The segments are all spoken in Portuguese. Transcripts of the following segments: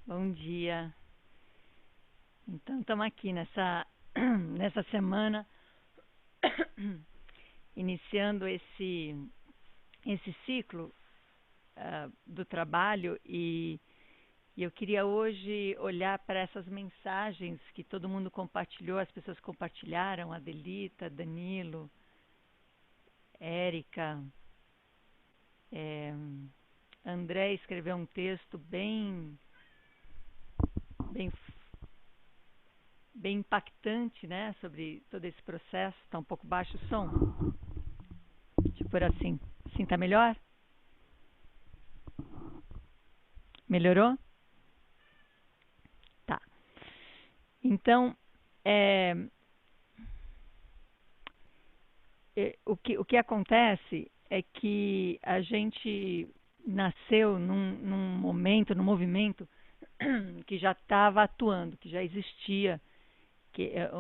Bom dia. Então, estamos aqui nessa semana, iniciando esse ciclo do trabalho e eu queria hoje olhar para essas mensagens que todo mundo compartilhou, as pessoas compartilharam, Adelita, Danilo, Érica, é, André escreveu um texto bem bem impactante, né, sobre todo esse processo. Está um pouco baixo o som. Deixa eu pôr assim. Assim tá melhor? Melhorou? Tá. Então, o que acontece é que a gente nasceu num momento, num movimento que já estava atuando, que já existia, que é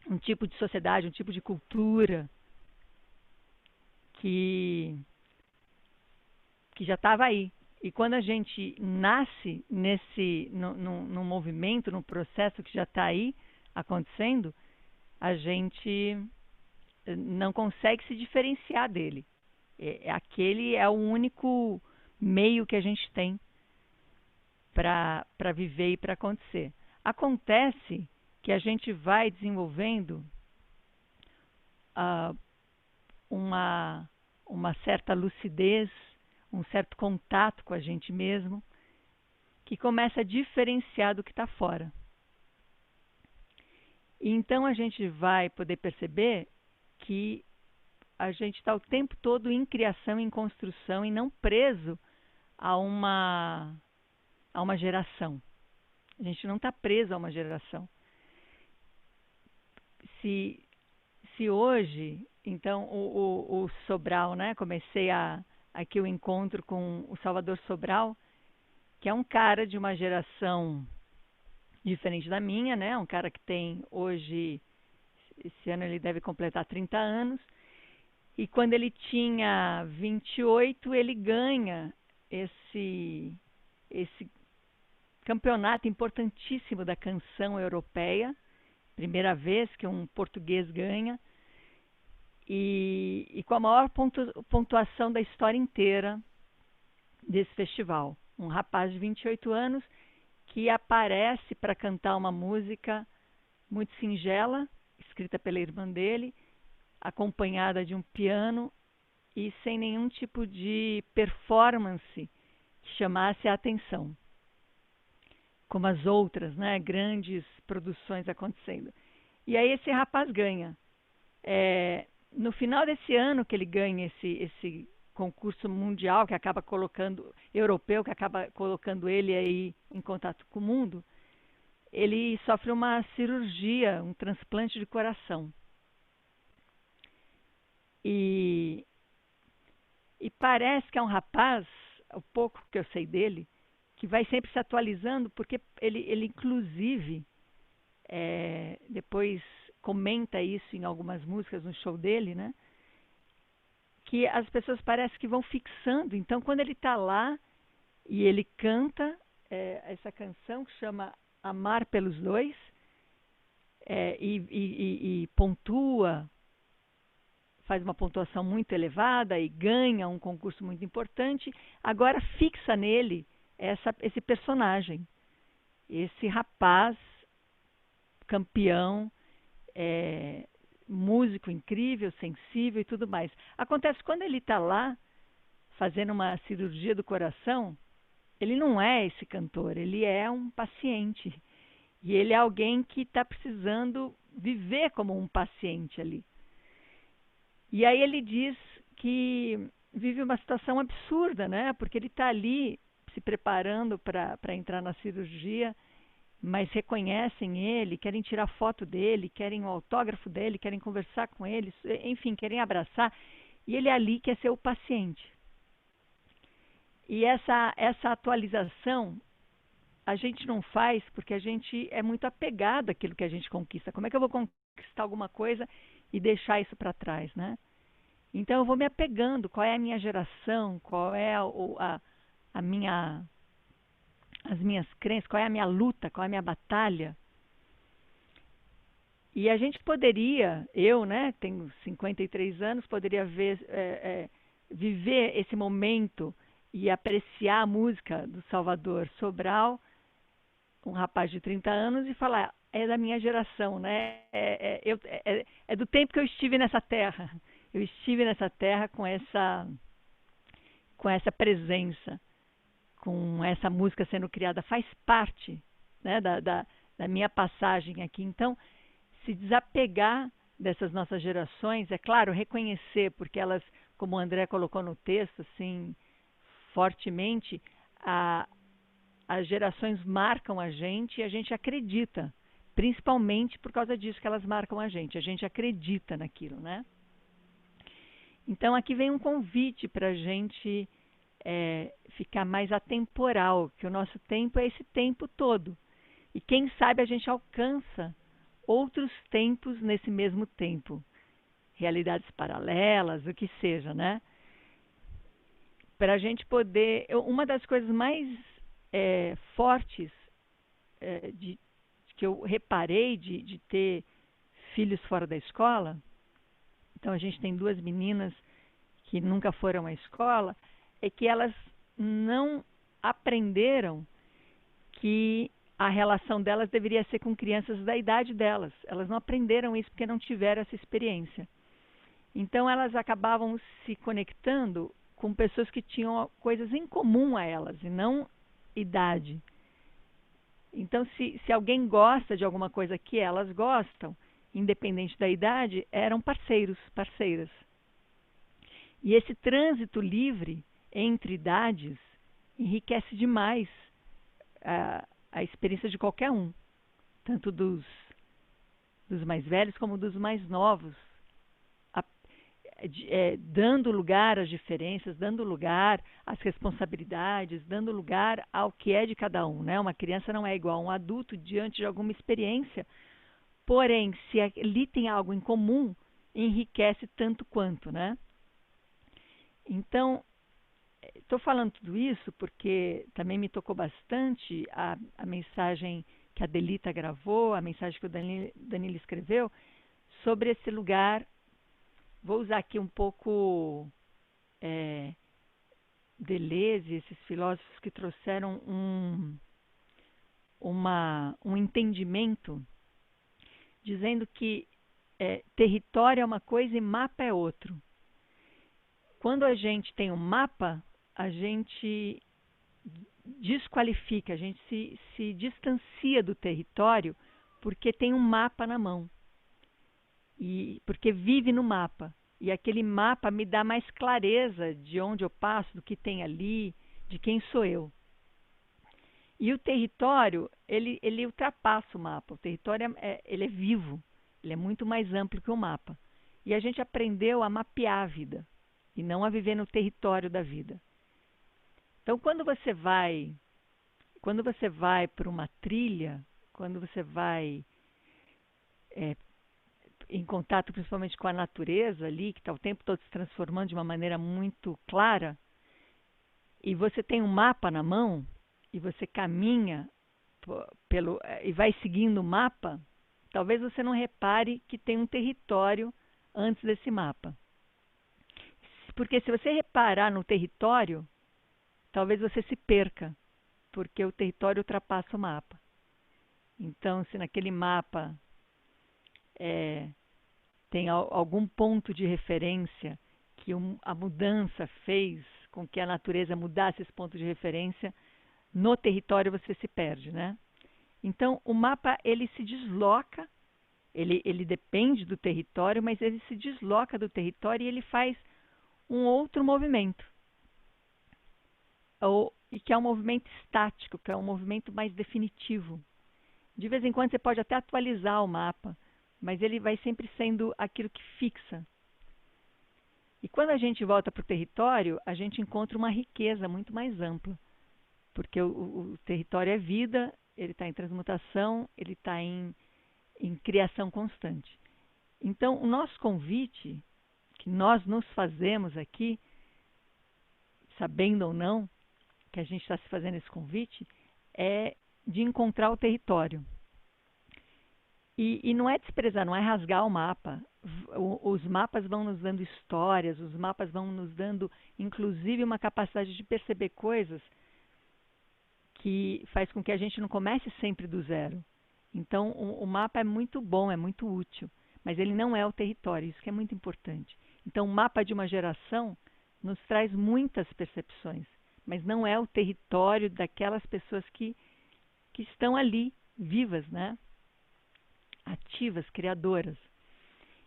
um tipo de sociedade, um tipo de cultura que já estava aí. E quando a gente nasce num movimento, num processo que já está aí acontecendo, a gente não consegue se diferenciar dele. Aquele é o único meio que a gente tem para viver e para acontecer. Acontece que a gente vai desenvolvendo uh, uma certa lucidez, um certo contato com a gente mesmo, que começa a diferenciar do que está fora. E então a gente vai poder perceber que a gente está o tempo todo em criação, em construção e não preso a uma geração. A gente não está preso a uma geração. Se hoje, então, o Sobral, né? Comecei aqui o encontro com o Salvador Sobral, que é um cara de uma geração diferente da minha, né? Um cara que tem hoje, esse ano ele deve completar 30 anos, e quando ele tinha 28, ele ganha esse campeonato importantíssimo da canção europeia, primeira vez que um português ganha, e com a maior pontuação da história inteira desse festival. Um rapaz de 28 anos que aparece para cantar uma música muito singela, escrita pela irmã dele, acompanhada de um piano e sem nenhum tipo de performance que chamasse a atenção, como as outras, né, grandes produções acontecendo. E aí esse rapaz ganha. No final desse ano que ele ganha esse concurso mundial que acaba colocando europeu, que acaba colocando ele aí em contato com o mundo, ele sofre uma cirurgia, um transplante de coração. E parece que é um rapaz, o pouco que eu sei dele, que vai sempre se atualizando, porque ele inclusive, depois comenta isso em algumas músicas no show dele, né? Que as pessoas parecem que vão fixando. Então, quando ele está lá e ele canta essa canção que chama Amar pelos Dois, e pontua, faz uma pontuação muito elevada e ganha um concurso muito importante, agora fixa nele esse personagem, esse rapaz campeão, músico incrível, sensível e tudo mais. Acontece quando ele está lá fazendo uma cirurgia do coração, ele não é esse cantor, ele é um paciente. E ele é alguém que está precisando viver como um paciente ali. E aí ele diz que vive uma situação absurda, né? Porque ele está ali se preparando para entrar na cirurgia, mas reconhecem ele, querem tirar foto dele, querem o autógrafo dele, querem conversar com ele, enfim, querem abraçar. E ele ali quer ser o paciente. E essa atualização a gente não faz porque a gente é muito apegado àquilo que a gente conquista. Como é que eu vou conquistar alguma coisa e deixar isso para trás, né? Então eu vou me apegando. Qual é a minha geração? Qual é a minha as minhas crenças, qual é a minha luta, qual é a minha batalha. E a gente poderia, eu, né, tenho 53 anos, poderia viver esse momento e apreciar a música do Salvador Sobral, um rapaz de 30 anos, e falar, é da minha geração, né? É do tempo que eu estive nessa terra. Eu estive nessa terra com essa presença, com essa música sendo criada, faz parte, né, da minha passagem aqui. Então, se desapegar dessas nossas gerações, é claro, reconhecer, porque elas, como o André colocou no texto, assim, fortemente, as gerações marcam a gente e a gente acredita, principalmente por causa disso que elas marcam a gente acredita naquilo, né? Então, aqui vem um convite para a gente ficar mais atemporal, que o nosso tempo é esse tempo todo. E quem sabe a gente alcança outros tempos nesse mesmo tempo. Realidades paralelas, o que seja, né? Para a gente poder... Uma das coisas mais fortes que eu reparei de ter filhos fora da escola, então a gente tem 2 meninas que nunca foram à escola, é que elas não aprenderam que a relação delas deveria ser com crianças da idade delas. Elas não aprenderam isso porque não tiveram essa experiência. Então elas acabavam se conectando com pessoas que tinham coisas em comum a elas e não idade. Então, se alguém gosta de alguma coisa que elas gostam, independente da idade, eram parceiras. E esse trânsito livre entre idades enriquece demais a experiência de qualquer um, tanto dos mais velhos como dos mais novos, dando lugar às diferenças, dando lugar às responsabilidades, dando lugar ao que é de cada um, né? Uma criança não é igual a um adulto diante de alguma experiência, porém, se ali tem algo em comum, enriquece tanto quanto, né? Então, estou falando tudo isso porque também me tocou bastante a mensagem que a Delita gravou, a mensagem que o Danilo escreveu, sobre esse lugar. Vou usar aqui um pouco Deleuze, esses filósofos que trouxeram um entendimento, dizendo que território é uma coisa e mapa é outro. Quando a gente tem um mapa, a gente desqualifica, a gente se distancia do território porque tem um mapa na mão. E porque vive no mapa. E aquele mapa me dá mais clareza de onde eu passo, do que tem ali, de quem sou eu. E o território, ele ultrapassa o mapa. O território ele é vivo, ele é muito mais amplo que o mapa. E a gente aprendeu a mapear a vida e não a viver no território da vida. Então, quando você vai para uma trilha, quando você vai em contato principalmente com a natureza ali, que está o tempo todo se transformando de uma maneira muito clara, e você tem um mapa na mão, e você caminha e vai seguindo o mapa, talvez você não repare que tem um território antes desse mapa. Porque se você reparar no território, talvez você se perca, porque o território ultrapassa o mapa. Então, se naquele mapa tem algum ponto de referência que a mudança fez com que a natureza mudasse esse ponto de referência, no território você se perde, né? Então, o mapa, ele se desloca, ele depende do território, mas ele se desloca do território e ele faz um outro movimento. E que é um movimento estático, que é um movimento mais definitivo. De vez em quando você pode até atualizar o mapa, mas ele vai sempre sendo aquilo que fixa. E quando a gente volta para o território, a gente encontra uma riqueza muito mais ampla, porque o território é vida, ele está em transmutação, ele está em criação constante. Então, o nosso convite, que nós nos fazemos aqui, sabendo ou não que a gente está se fazendo esse convite, é de encontrar o território. E não é desprezar, não é rasgar o mapa. Os mapas vão nos dando histórias, os mapas vão nos dando, inclusive, uma capacidade de perceber coisas que faz com que a gente não comece sempre do zero. Então, o mapa é muito bom, é muito útil, mas ele não é o território, isso que é muito importante. Então, o mapa de uma geração nos traz muitas percepções, mas não é o território daquelas pessoas que estão ali, vivas, né? Ativas, criadoras.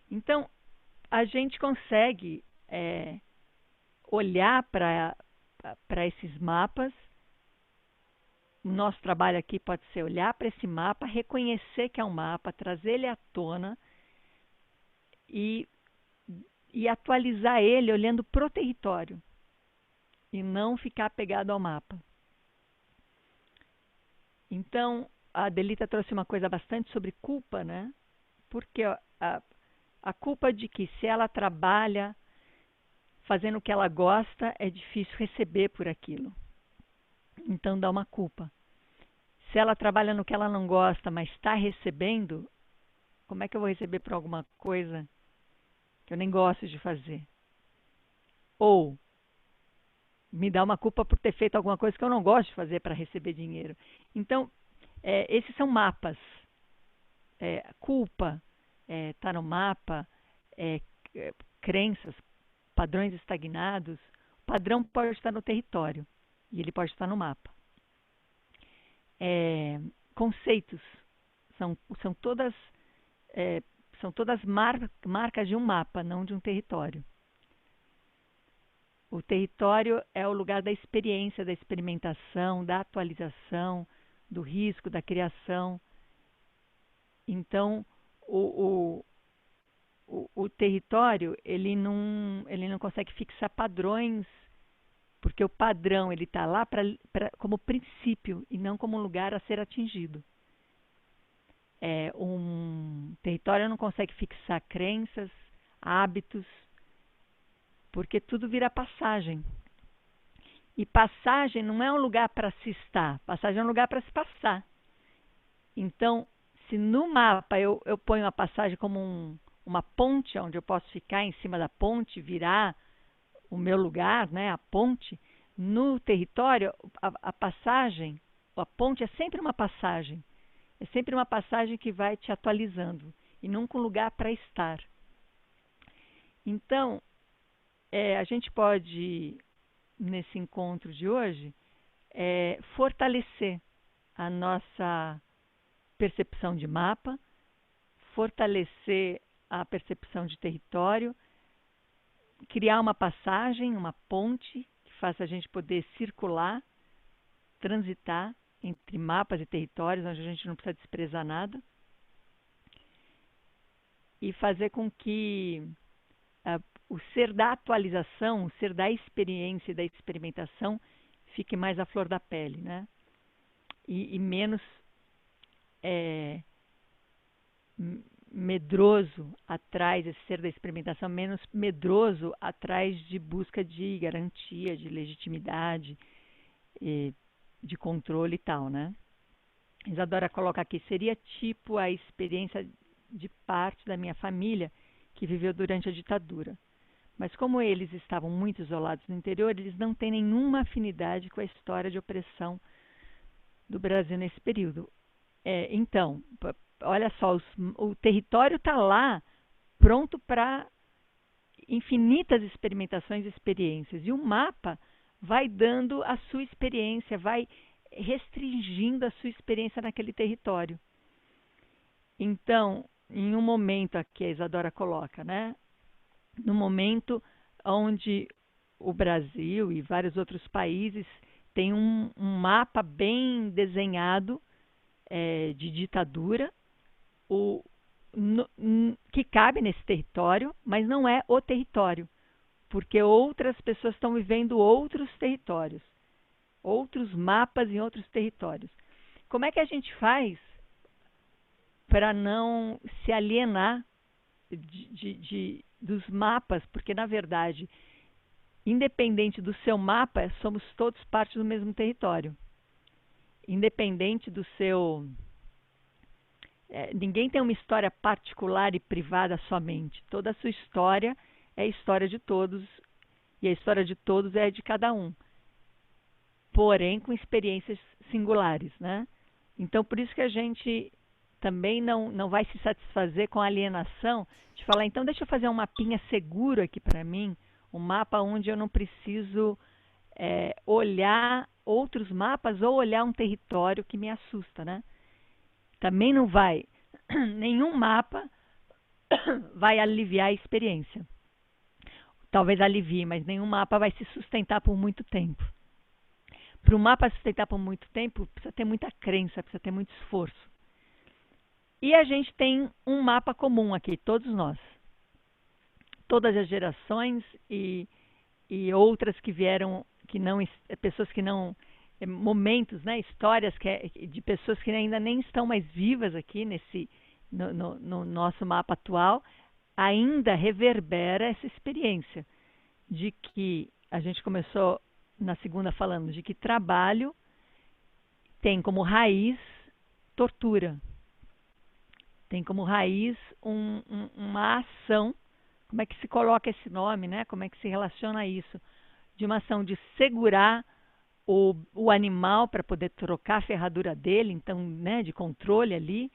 Então, a gente consegue olhar para esses mapas. O nosso trabalho aqui pode ser olhar para esse mapa, reconhecer que é um mapa, trazer ele à tona e atualizar ele olhando para o território e não ficar pegado ao mapa. Então, a Adelita trouxe uma coisa bastante sobre culpa, né? Porque a culpa de que se ela trabalha fazendo o que ela gosta, é difícil receber por aquilo. Então dá uma culpa. Se ela trabalha no que ela não gosta, mas está recebendo, como é que eu vou receber por alguma coisa que eu nem gosto de fazer? Ou me dá uma culpa por ter feito alguma coisa que eu não gosto de fazer para receber dinheiro. Então, esses são mapas. Culpa está no mapa, crenças, padrões estagnados. O padrão pode estar no território e ele pode estar no mapa. Conceitos são todas marcas de um mapa, não de um território. O território é o lugar da experiência, da experimentação, da atualização, do risco, da criação. Então, o território ele não consegue fixar padrões, porque o padrão ele está lá como princípio e não como um lugar a ser atingido. Um território não consegue fixar crenças, hábitos, porque tudo vira passagem. E passagem não é um lugar para se estar, passagem é um lugar para se passar. Então, se no mapa eu ponho a passagem como uma ponte, onde eu posso ficar em cima da ponte, virar o meu lugar, né, a ponte, no território, a passagem, a ponte é sempre uma passagem. É sempre uma passagem que vai te atualizando e nunca um lugar para estar. Então, a gente pode, nesse encontro de hoje, fortalecer a nossa percepção de mapa, fortalecer a percepção de território, criar uma passagem, uma ponte que faça a gente poder circular, transitar entre mapas e territórios, onde a gente não precisa desprezar nada, e fazer com que o ser da atualização, o ser da experiência e da experimentação fique mais à flor da pele, né? E menos medroso atrás, esse ser da experimentação, menos medroso atrás de busca de garantia, de legitimidade, de controle e tal, né? Isadora coloca aqui, seria tipo a experiência de parte da minha família que viveu durante a ditadura. Mas como eles estavam muito isolados no interior, eles não têm nenhuma afinidade com a história de opressão do Brasil nesse período. Então, olha só, o território está lá pronto para infinitas experimentações e experiências. E o mapa vai dando a sua experiência, vai restringindo a sua experiência naquele território. Então, em um momento aqui a Isadora coloca, né? No momento onde o Brasil e vários outros países têm um mapa bem desenhado de ditadura, que cabe nesse território, mas não é o território, porque outras pessoas estão vivendo outros territórios, outros mapas em outros territórios. Como é que a gente faz para não se alienar dos mapas? Porque, na verdade, independente do seu mapa, somos todos parte do mesmo território. independente do seu... ninguém tem uma história particular e privada somente. Toda a sua história é a história de todos, e a história de todos é a de cada um, porém com experiências singulares, né? Então, por isso que a gente também não vai se satisfazer com a alienação de falar, então deixa eu fazer um mapinha seguro aqui para mim, um mapa onde eu não preciso olhar outros mapas ou olhar um território que me assusta, né? Também não vai, nenhum mapa vai aliviar a experiência. Talvez alivie, mas nenhum mapa vai se sustentar por muito tempo. Para o mapa sustentar por muito tempo, precisa ter muita crença, precisa ter muito esforço. E a gente tem um mapa comum aqui, todos nós. Todas as gerações e outras que vieram, que não, pessoas que não, momentos, né, histórias de pessoas que ainda nem estão mais vivas aqui no nosso mapa atual, ainda reverbera essa experiência de que a gente começou na segunda falando de que trabalho tem como raiz tortura. Tem como raiz uma ação, como é que se coloca esse nome, né? Como é que se relaciona a isso? De uma ação de segurar o animal para poder trocar a ferradura dele, então, né, de controle ali,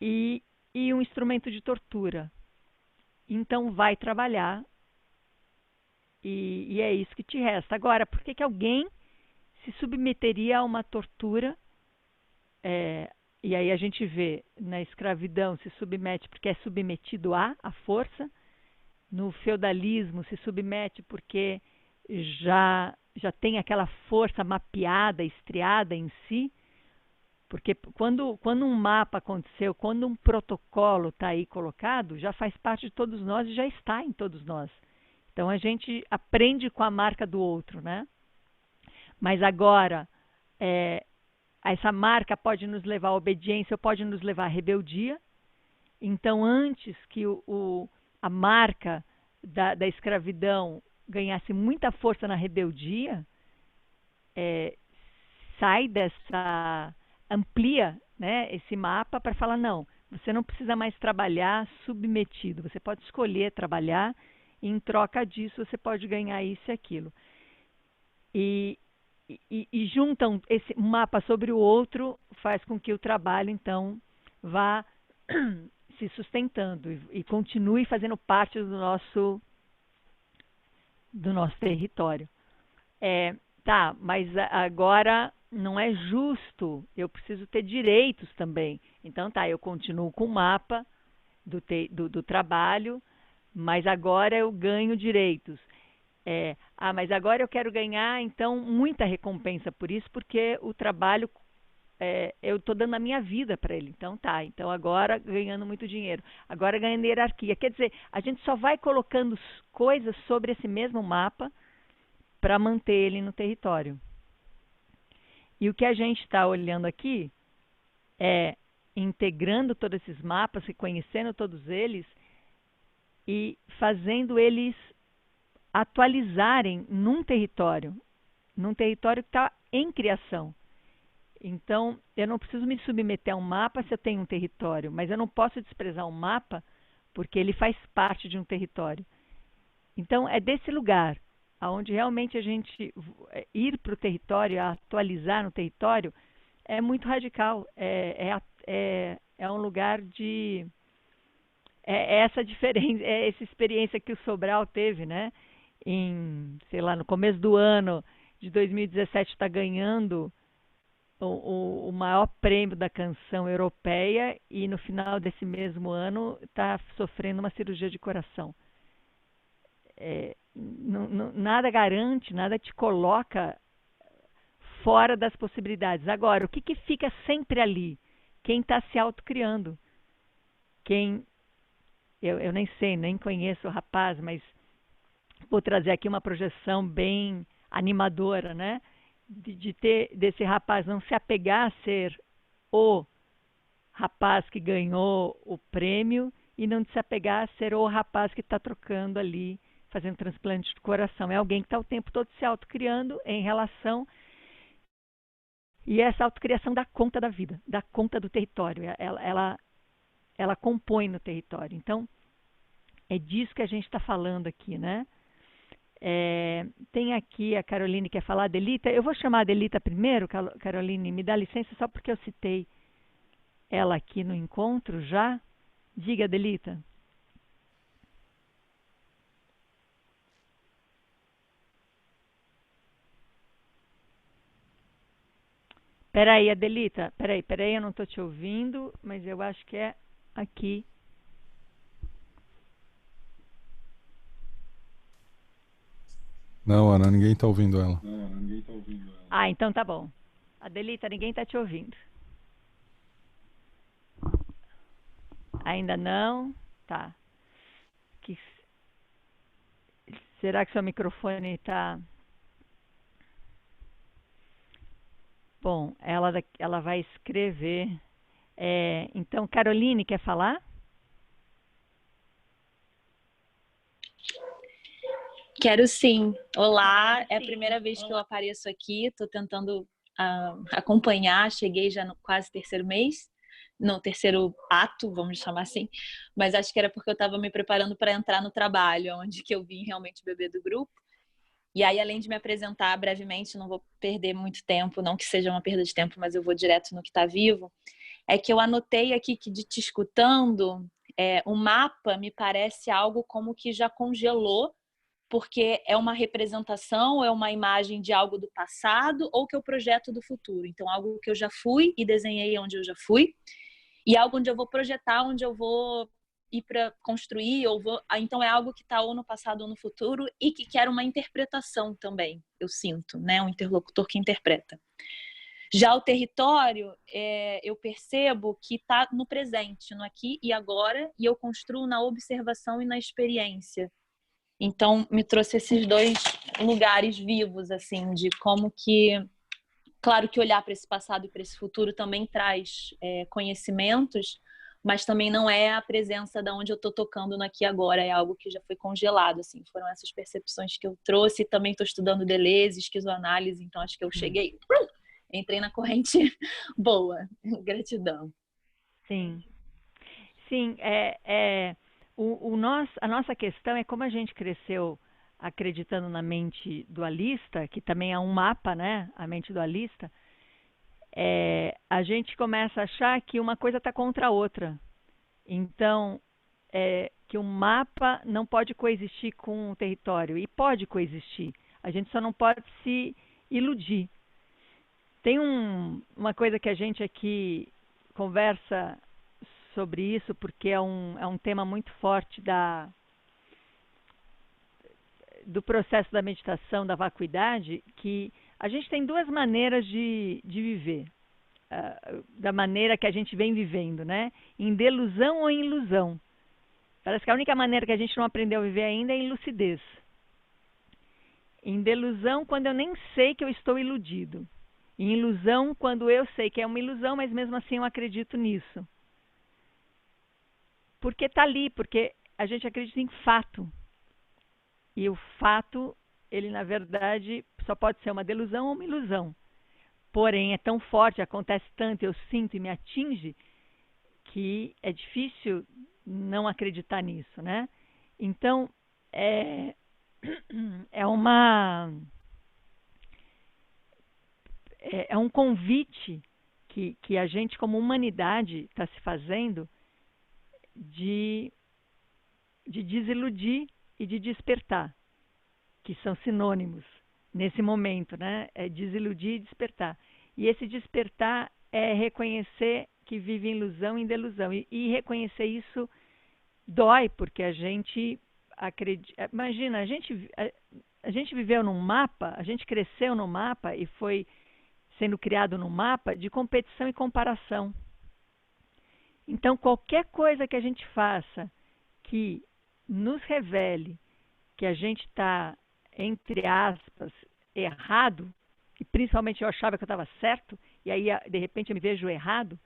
e um instrumento de tortura. Então, vai trabalhar e é isso que te resta. Agora, por que alguém se submeteria a uma tortura? E aí a gente vê na escravidão se submete porque é submetido à força, no feudalismo se submete porque já tem aquela força mapeada, estriada em si, porque quando um mapa aconteceu, quando um protocolo está aí colocado, já faz parte de todos nós e já está em todos nós. Então a gente aprende com a marca do outro, né? Mas agora, essa marca pode nos levar à obediência ou pode nos levar à rebeldia. Então, antes que a marca da escravidão ganhasse muita força na rebeldia, amplia, né, esse mapa para falar, não, você não precisa mais trabalhar submetido, você pode escolher trabalhar e em troca disso você pode ganhar isso e aquilo. E juntam esse mapa sobre o outro, faz com que o trabalho, então, vá se sustentando e continue fazendo parte do nosso território. Tá, mas agora não é justo, eu preciso ter direitos também. Então tá, eu continuo com o mapa do trabalho, mas agora eu ganho direitos. Mas agora eu quero ganhar, então, muita recompensa por isso, porque o trabalho, eu estou dando a minha vida para ele. Então tá, então agora ganhando muito dinheiro, agora ganhando hierarquia. Quer dizer, a gente só vai colocando coisas sobre esse mesmo mapa para manter ele no território. E o que a gente está olhando aqui é integrando todos esses mapas, reconhecendo todos eles e fazendo eles atualizarem num território que está em criação. Então, eu não preciso me submeter a um mapa se eu tenho um território, mas eu não posso desprezar um mapa porque ele faz parte de um território. Então, é desse lugar, onde realmente a gente ir para o território, atualizar no território, é muito radical. É um lugar de... essa diferença, essa experiência que o Sobral teve, né? Sei lá, no começo do ano de 2017 está ganhando o maior prêmio da canção europeia e no final desse mesmo ano está sofrendo uma cirurgia de coração. Nada garante, nada te coloca fora das possibilidades. Agora, o que fica sempre ali? Quem está se autocriando. Eu nem sei, nem conheço o rapaz, mas vou trazer aqui uma projeção bem animadora, né? Desse rapaz não se apegar a ser o rapaz que ganhou o prêmio e não se apegar a ser o rapaz que está trocando ali, fazendo transplante de coração. É alguém que está o tempo todo se autocriando em relação E essa autocriação dá conta da vida, dá conta do território. Ela compõe no território. Então, é disso que a gente está falando aqui, né? Tem aqui a Caroline que quer falar, Adelita. Eu vou chamar a Adelita primeiro, Caroline, me dá licença só porque eu citei ela aqui no encontro já. Diga, Adelita. Peraí, Adelita, peraí, eu não estou te ouvindo, mas eu acho que é aqui. Não, Ana, ninguém está ouvindo ela. Ah, então tá bom. Adelita, ninguém está te ouvindo. Ainda não? Tá. Que, será que seu microfone está... Bom, ela vai escrever. Então, Caroline, quer falar? Quero sim. Olá, é a primeira vez que eu apareço aqui, estou tentando acompanhar, cheguei já no quase terceiro mês, no terceiro ato, vamos chamar assim, mas acho que era porque eu estava me preparando para entrar no trabalho, onde que eu vim realmente beber do grupo. E aí, além de me apresentar brevemente, não vou perder muito tempo, não que seja uma perda de tempo, mas eu vou direto no que está vivo, é que eu anotei aqui que de te escutando, o mapa me parece algo como que já congelou, porque é uma representação, é uma imagem de algo do passado ou que eu projeto do futuro. Então, algo que eu já fui e desenhei onde eu já fui, e algo onde eu vou projetar, onde eu vou ir para construir, então é algo que está ou no passado ou no futuro e que quer uma interpretação também, eu sinto, né? Um interlocutor que interpreta. Já o território, eu percebo que está no presente, no aqui e agora, e eu construo na observação e na experiência. Então, me trouxe esses dois lugares vivos, assim, de como que... Claro que olhar para esse passado e para esse futuro também traz conhecimentos, mas também não é a presença da onde eu estou tocando no aqui e agora, é algo que já foi congelado, assim. Foram essas percepções que eu trouxe. Também estou estudando Deleuze, esquizoanálise, então acho que eu cheguei, entrei na corrente boa. Gratidão. Sim. Sim, a nossa questão é como a gente cresceu acreditando na mente dualista, que também é um mapa, né? A mente dualista, a gente começa a achar que uma coisa está contra a outra. Então, que um mapa não pode coexistir com o território. E pode coexistir. A gente só não pode se iludir. Tem uma coisa que a gente aqui conversa sobre isso, porque é um tema muito forte do processo da meditação, da vacuidade, que a gente tem duas maneiras de viver, da maneira que a gente vem vivendo, né? Em delusão ou em ilusão. Parece que a única maneira que a gente não aprendeu a viver ainda é em lucidez. Em delusão, quando eu nem sei que eu estou iludido. Em ilusão, quando eu sei que é uma ilusão, mas mesmo assim eu acredito nisso. Porque está ali, porque a gente acredita em fato. E o fato, ele na verdade só pode ser uma delusão ou uma ilusão. Porém, é tão forte, acontece tanto, eu sinto e me atinge, que é difícil não acreditar nisso, né? Então, é um convite que a gente, como humanidade, está se fazendo de desiludir e de despertar, que são sinônimos nesse momento, né? É desiludir e despertar. E esse despertar é reconhecer que vive em ilusão e em delusão. E reconhecer isso dói, porque a gente acredita. Imagina, a gente viveu num mapa, a gente cresceu no mapa e foi sendo criado no mapa de competição e comparação. Então, qualquer coisa que a gente faça que nos revele que a gente está, entre aspas, errado, e principalmente eu achava que eu estava certo, e aí de repente eu me vejo errado,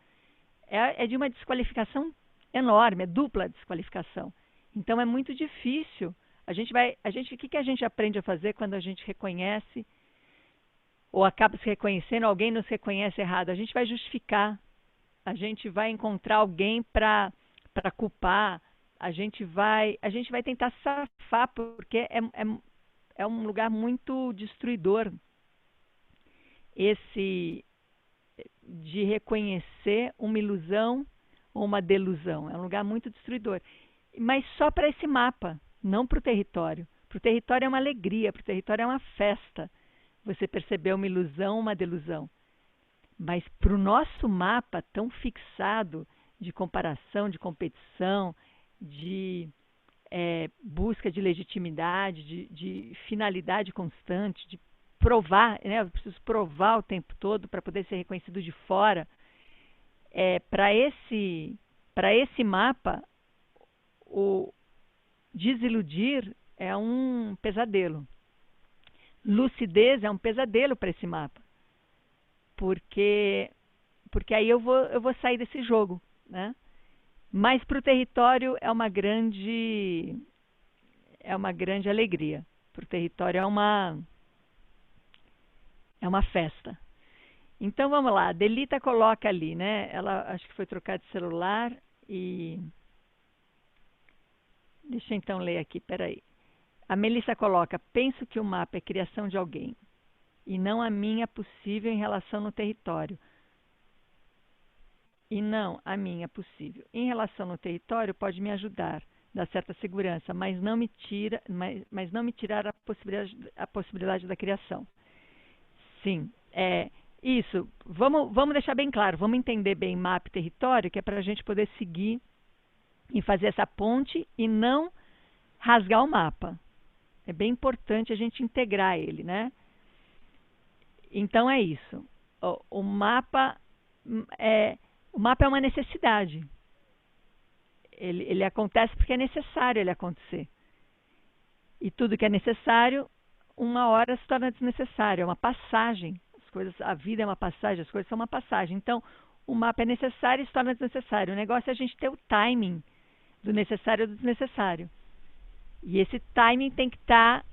é de uma desqualificação enorme, é dupla desqualificação. Então é muito difícil. O que a gente aprende a fazer quando a gente reconhece ou acaba se reconhecendo, alguém nos reconhece errado, a gente vai justificar, a gente vai encontrar alguém para culpar, a gente vai tentar safar, porque é um lugar muito destruidor esse de reconhecer uma ilusão ou uma delusão. É um lugar muito destruidor. Mas só para esse mapa, não para o território. Para o território é uma alegria, para o território é uma festa. Você percebeu uma ilusão, uma delusão. Mas para o nosso mapa tão fixado de comparação, de competição, de busca de legitimidade, de finalidade constante, de provar, né? Eu preciso provar o tempo todo para poder ser reconhecido de fora. Para esse mapa, o desiludir é um pesadelo. Lucidez é um pesadelo para esse mapa. Porque aí eu vou sair desse jogo, né? Mas para o território é uma grande alegria. Para o território é uma festa. Então vamos lá, a Delita coloca ali, né? Ela acho que foi trocar de celular e deixa eu então ler aqui, peraí. A Melissa coloca: penso que o mapa é criação de alguém e não a minha possível em relação no território. E não a minha possível. Em relação no território, pode me ajudar, dar certa segurança, mas não me tirar a possibilidade da criação. Sim, isso. Vamos deixar bem claro, vamos entender bem mapa e território, que é para a gente poder seguir e fazer essa ponte e não rasgar o mapa. É bem importante a gente integrar ele, né? Então é isso. O mapa é uma necessidade. Ele acontece porque é necessário ele acontecer. E tudo que é necessário, uma hora se torna desnecessário. É uma passagem. A vida é uma passagem, as coisas são uma passagem. Então, o mapa é necessário e se torna desnecessário. O negócio é a gente ter o timing do necessário e do desnecessário. E esse timing tem que estar...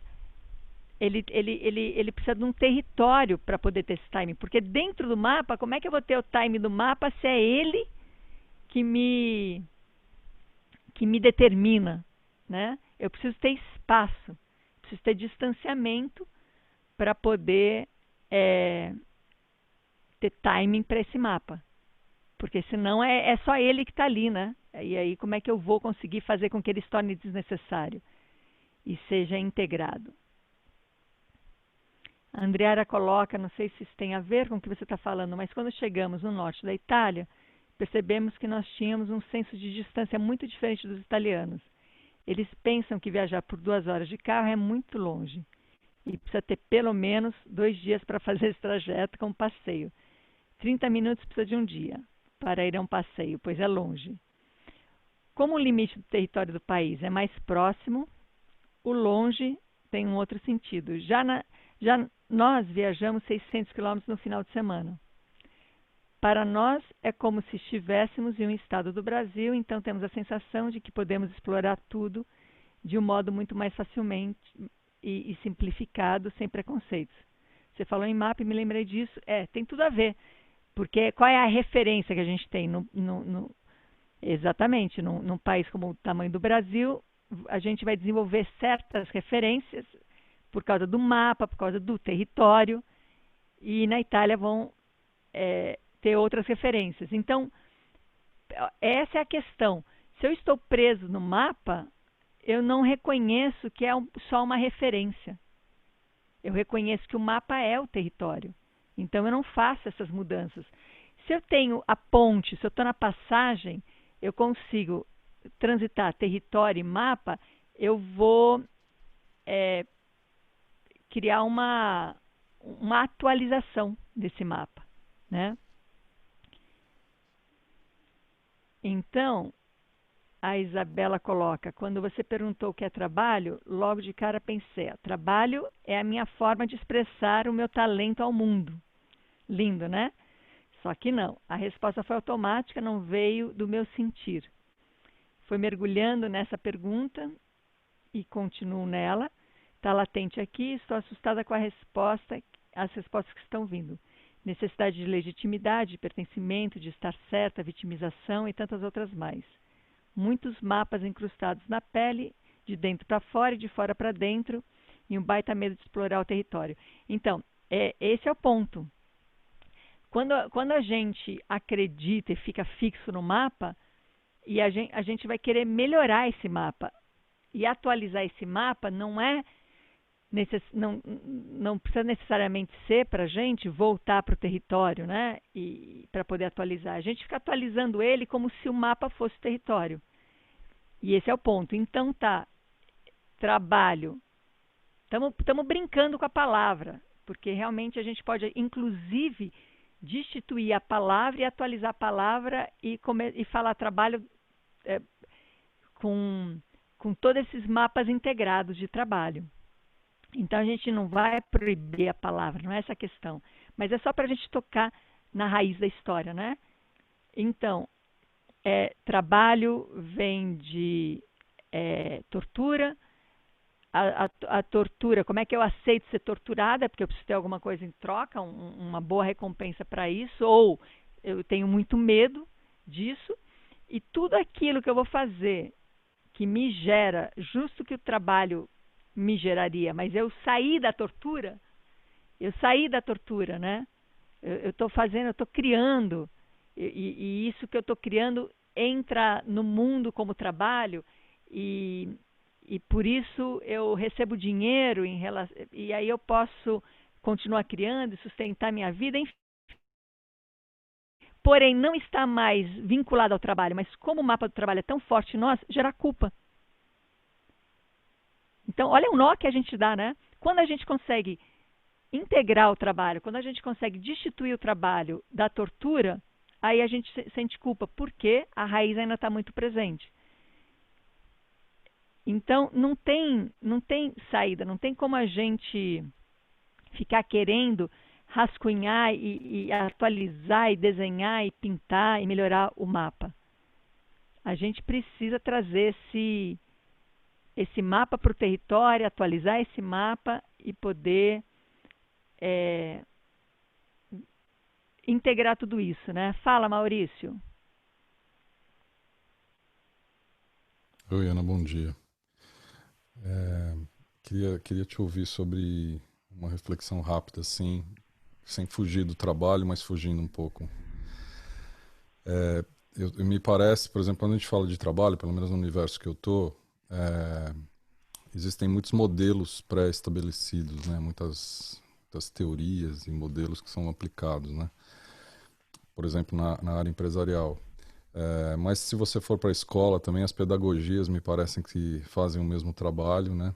Ele precisa de um território para poder ter esse timing. Porque dentro do mapa, como é que eu vou ter o timing do mapa se é ele que me determina, né? Eu preciso ter espaço, preciso ter distanciamento para poder ter timing para esse mapa. Porque senão é só ele que está ali, né? E aí como é que eu vou conseguir fazer com que ele se torne desnecessário e seja integrado? A Andriara coloca, não sei se isso tem a ver com o que você está falando, mas quando chegamos no norte da Itália, percebemos que nós tínhamos um senso de distância muito diferente dos italianos. Eles pensam que viajar por 2 horas de carro é muito longe e precisa ter pelo menos 2 dias para fazer esse trajeto como passeio. 30 minutos precisa de um dia para ir a um passeio, pois é longe. Como o limite do território do país é mais próximo, o longe tem um outro sentido. Já nós viajamos 600 quilômetros no final de semana. Para nós é como se estivéssemos em um estado do Brasil, então temos a sensação de que podemos explorar tudo de um modo muito mais facilmente e simplificado, sem preconceitos. Você falou em mapa e me lembrei disso. Tem tudo a ver. Porque qual é a referência que a gente tem? Exatamente, num país como o tamanho do Brasil, a gente vai desenvolver certas referências por causa do mapa, por causa do território, e na Itália vão ter outras referências. Então, essa é a questão. Se eu estou preso no mapa, eu não reconheço que é só uma referência. Eu reconheço que o mapa é o território. Então, eu não faço essas mudanças. Se eu tenho a ponte, se eu estou na passagem, eu consigo transitar território e mapa, eu vou criar uma atualização desse mapa, né? Então, a Isabela coloca: quando você perguntou o que é trabalho, logo de cara pensei, trabalho é a minha forma de expressar o meu talento ao mundo. Lindo, né? Só que não, a resposta foi automática, não veio do meu sentir. Foi mergulhando nessa pergunta e continuo nela. Está latente aqui, estou assustada com a resposta. as respostas que estão vindo. Necessidade de legitimidade, de pertencimento, de estar certa, vitimização e tantas outras mais. Muitos mapas incrustados na pele, de dentro para fora e de fora para dentro, e um baita medo de explorar o território. Então, esse é o ponto. Quando a gente acredita e fica fixo no mapa, e a gente vai querer melhorar esse mapa. E atualizar esse mapa não precisa necessariamente ser para a gente voltar para o território, né? E para poder atualizar. A gente fica atualizando ele como se o mapa fosse o território. E esse é o ponto. Então trabalho. Estamos brincando com a palavra, porque realmente a gente pode, inclusive, destituir a palavra e atualizar a palavra e falar trabalho com todos esses mapas integrados de trabalho. Então, a gente não vai proibir a palavra, não é essa a questão. Mas é só para a gente tocar na raiz da história, né? Então, trabalho vem de tortura. A tortura, como é que eu aceito ser torturada? Porque eu preciso ter alguma coisa em troca, uma boa recompensa para isso, ou eu tenho muito medo disso. E tudo aquilo que eu vou fazer que me gera, justo que o trabalho me geraria, mas eu saí da tortura, né? Eu estou criando, e isso que eu estou criando entra no mundo como trabalho, e por isso eu recebo dinheiro e aí eu posso continuar criando e sustentar minha vida, enfim. Porém, não está mais vinculado ao trabalho, mas como o mapa do trabalho é tão forte em nós, gera culpa. Então, olha o nó que a gente dá, né? Quando a gente consegue integrar o trabalho, quando a gente consegue destituir o trabalho da tortura, aí a gente sente culpa, porque a raiz ainda está muito presente. Então, não tem saída, não tem como a gente ficar querendo rascunhar e atualizar e desenhar e pintar e melhorar o mapa. A gente precisa trazer esse mapa para o território, atualizar esse mapa e poder integrar tudo isso, né? Fala, Maurício. Oi, Ana, bom dia. Queria te ouvir sobre uma reflexão rápida, assim, sem fugir do trabalho, mas fugindo um pouco. Me parece, por exemplo, quando a gente fala de trabalho, pelo menos no universo que eu tô, existem muitos modelos pré-estabelecidos, né? Muitas teorias e modelos que são aplicados, né? Por exemplo, na área empresarial. Mas se você for para a escola também, as pedagogias me parecem que fazem o mesmo trabalho, né?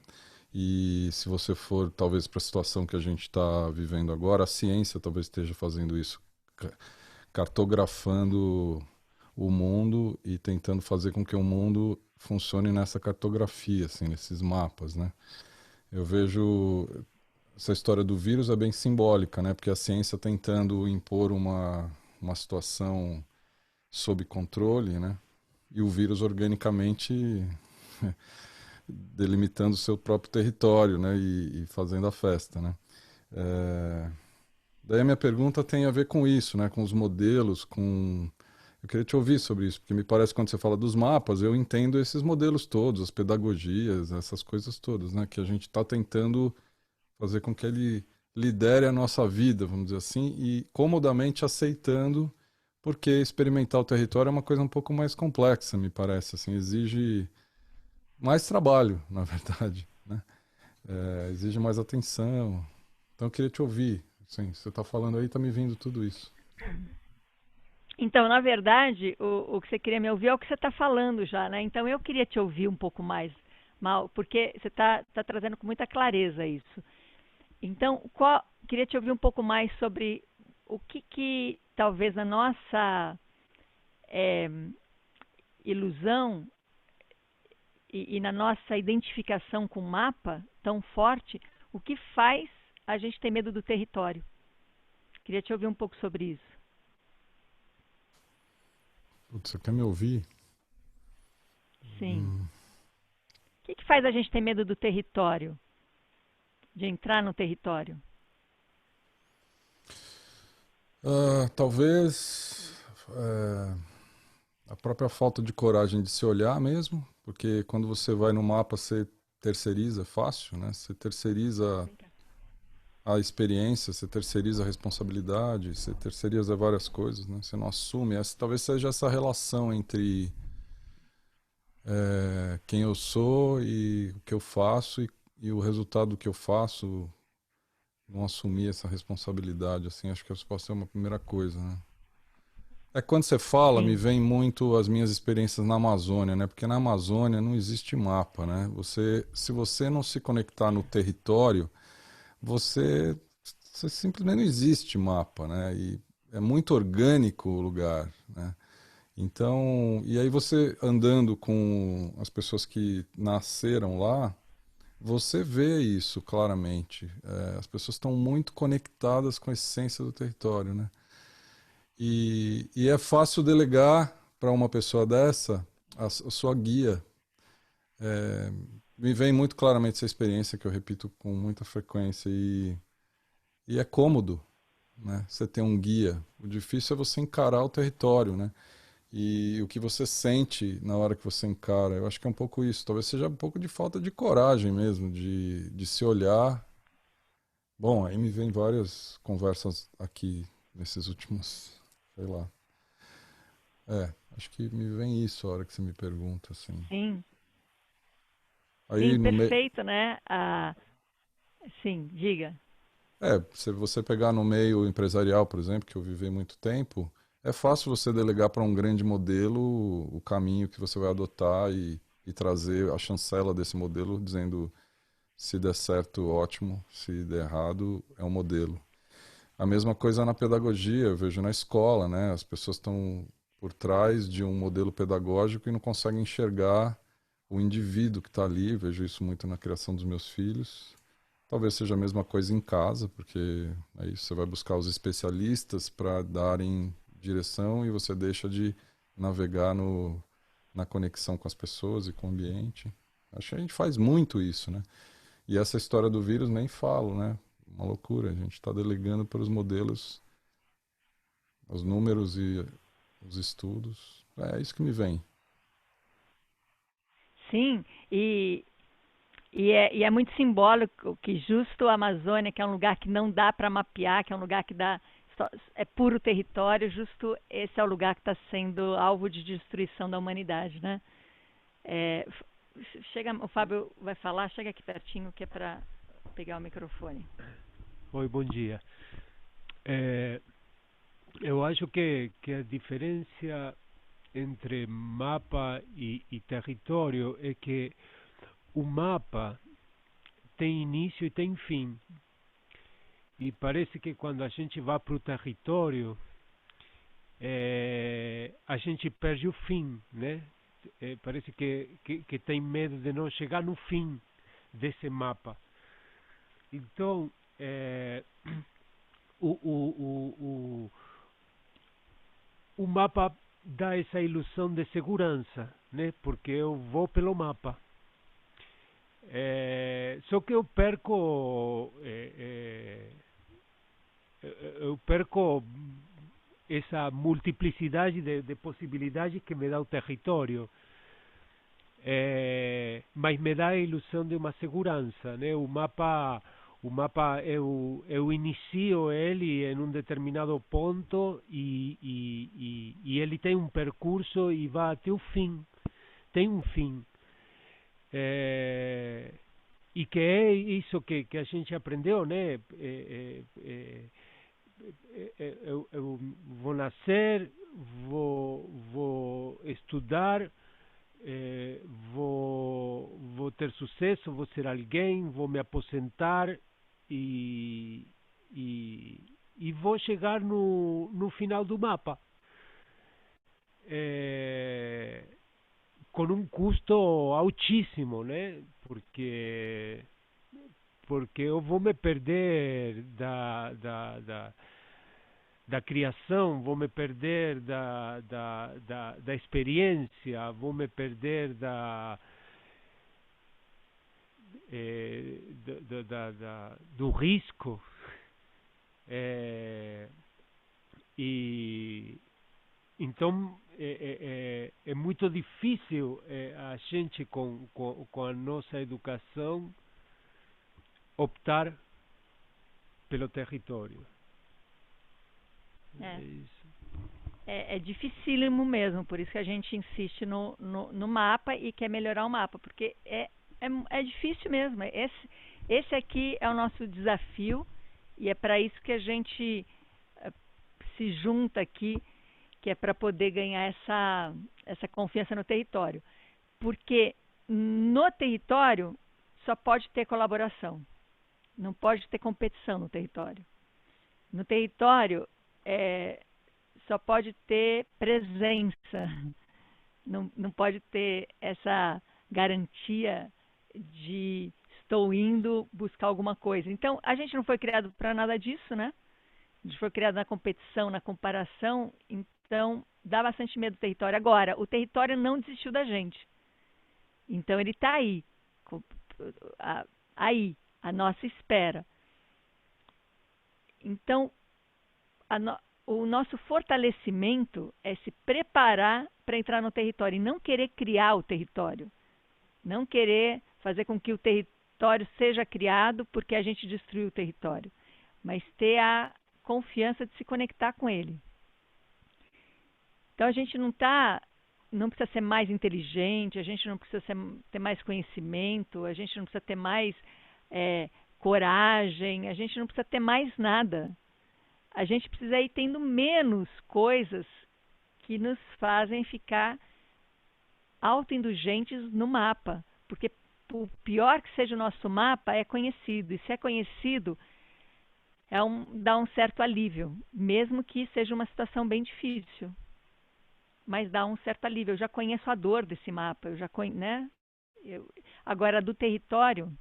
E se você for talvez para a situação que a gente está vivendo agora, a ciência talvez esteja fazendo isso, cartografando o mundo e tentando fazer com que o mundo funcione nessa cartografia, assim, nesses mapas, né? Eu vejo essa história do vírus é bem simbólica, né? Porque a ciência tentando impor uma situação sob controle, né? E o vírus organicamente delimitando o seu próprio território, né? E fazendo a festa, né? Daí a minha pergunta tem a ver com isso, né? Com os modelos, Eu queria te ouvir sobre isso, porque me parece que quando você fala dos mapas, eu entendo esses modelos todos, as pedagogias, essas coisas todas, né? Que a gente está tentando fazer com que ele lidere a nossa vida, vamos dizer assim, e comodamente aceitando, porque experimentar o território é uma coisa um pouco mais complexa, me parece, assim, exige mais trabalho, na verdade, né? Exige mais atenção. Então eu queria te ouvir, assim, você está falando aí, está me vindo tudo isso. Então, na verdade, o que você queria me ouvir é o que você está falando já, né? Então, eu queria te ouvir um pouco mais, Mal, porque você está trazendo com muita clareza isso. Então, queria te ouvir um pouco mais sobre o que talvez na nossa ilusão e na nossa identificação com o mapa tão forte, o que faz a gente ter medo do território. Queria te ouvir um pouco sobre isso. Putz, você quer me ouvir? Sim. O que faz a gente ter medo do território? De entrar no território? Talvez a própria falta de coragem de se olhar mesmo, porque quando você vai no mapa, você terceiriza, é fácil, né? Você terceiriza Vem cá. a experiência, você terceiriza a responsabilidade, você terceiriza várias coisas, né? Você não assume. Talvez seja essa relação entre quem eu sou e o que eu faço e o resultado do que eu faço, não assumir essa responsabilidade, assim, acho que isso pode ser uma primeira coisa, né? É que quando você fala, me Sim, vem muito as minhas experiências na Amazônia, né? Porque na Amazônia não existe mapa, né? Se você não se conectar no território, você, você simplesmente não existe mapa, né? E é muito orgânico o lugar, né? Então, e aí você andando com as pessoas que nasceram lá, você vê isso claramente. As pessoas estão muito conectadas com a essência do território, né? E é fácil delegar para uma pessoa dessa a sua guia. É, Me vem muito claramente essa experiência que eu repito com muita frequência e é cômodo, né? Você ter um guia. O difícil é você encarar o território, né? E o que você sente na hora que você encara. Eu acho que é um pouco isso. Talvez seja um pouco de falta de coragem mesmo, de se olhar. Bom, aí me vem várias conversas aqui nesses últimos, sei lá. Acho que me vem isso a hora que você me pergunta, assim. sim, sim, Aí no meio. perfeito, né? Sim, diga. Se você pegar no meio empresarial, por exemplo, que eu vivi muito tempo, é fácil você delegar para um grande modelo o caminho que você vai adotar e trazer a chancela desse modelo, dizendo se der certo, ótimo, se der errado, é um modelo. A mesma coisa na pedagogia, eu vejo na escola, né? As pessoas estão por trás de um modelo pedagógico e não conseguem enxergar o indivíduo que está ali. Vejo isso muito na criação dos meus filhos. Talvez seja a mesma coisa em casa, porque aí você vai buscar os especialistas para darem direção e você deixa de navegar na conexão com as pessoas e com o ambiente. Acho que a gente faz muito isso, né? E essa história do vírus nem falo, né? Uma loucura. A gente está delegando para os modelos, os números e os estudos. É isso que me vem. Sim, e é muito simbólico que justo a Amazônia, que é um lugar que não dá para mapear, que é um lugar que é puro território, justo esse é o lugar que está sendo alvo de destruição da humanidade, né? É, chega, o Fábio vai falar, chega aqui pertinho que é para pegar o microfone. Oi, bom dia. É, eu acho que a diferença entre mapa e território é que o mapa tem início e tem fim. E parece que quando a gente vai para o território, a gente perde o fim, né? Parece que tem medo de não chegar no fim desse mapa. Então, o, o, o, o mapa dá essa ilusão de segurança, né? Porque eu vou pelo mapa. Só que eu perco essa multiplicidade de possibilidades que me dá o território. Mas me dá a ilusão de uma segurança, né? O mapa eu inicio ele em um determinado ponto e ele tem um percurso e vai até o fim. Tem um fim. E que é isso que a gente aprendeu, né? Eu vou nascer, vou estudar, vou ter sucesso, vou ser alguém, vou me aposentar e, e vou chegar no final do mapa. Com um custo altíssimo, né? Porque eu vou me perder da criação, vou me perder da experiência, vou me perder do risco. E então é muito difícil a gente com a nossa educação optar pelo território. É isso. É dificílimo mesmo, por isso que a gente insiste no mapa e quer melhorar o mapa, porque é difícil mesmo. Esse aqui é o nosso desafio e é para isso que a gente se junta aqui, que é para poder ganhar essa confiança no território. Porque no território só pode ter colaboração, não pode ter competição no território. No território só pode ter presença, não pode ter essa garantia de estou indo buscar alguma coisa. Então, a gente não foi criado para nada disso, né? A gente foi criado na competição, na comparação, então dá bastante medo do território. Agora, o território não desistiu da gente. Então, ele está aí, à nossa espera. Então, o nosso fortalecimento é se preparar para entrar no território e não querer criar o território. Não querer fazer com que o território seja criado porque a gente destruiu o território. Mas ter a confiança de se conectar com ele. Então a gente não precisa ser mais inteligente, a gente não precisa ter mais conhecimento, a gente não precisa ter mais coragem, a gente não precisa ter mais nada. A gente precisa ir tendo menos coisas que nos fazem ficar autoindulgentes no mapa. Porque o pior que seja o nosso mapa é conhecido. E se é conhecido, dá um certo alívio. Mesmo que seja uma situação bem difícil. Mas dá um certo alívio. Eu já conheço a dor desse mapa. Né? Agora, do território,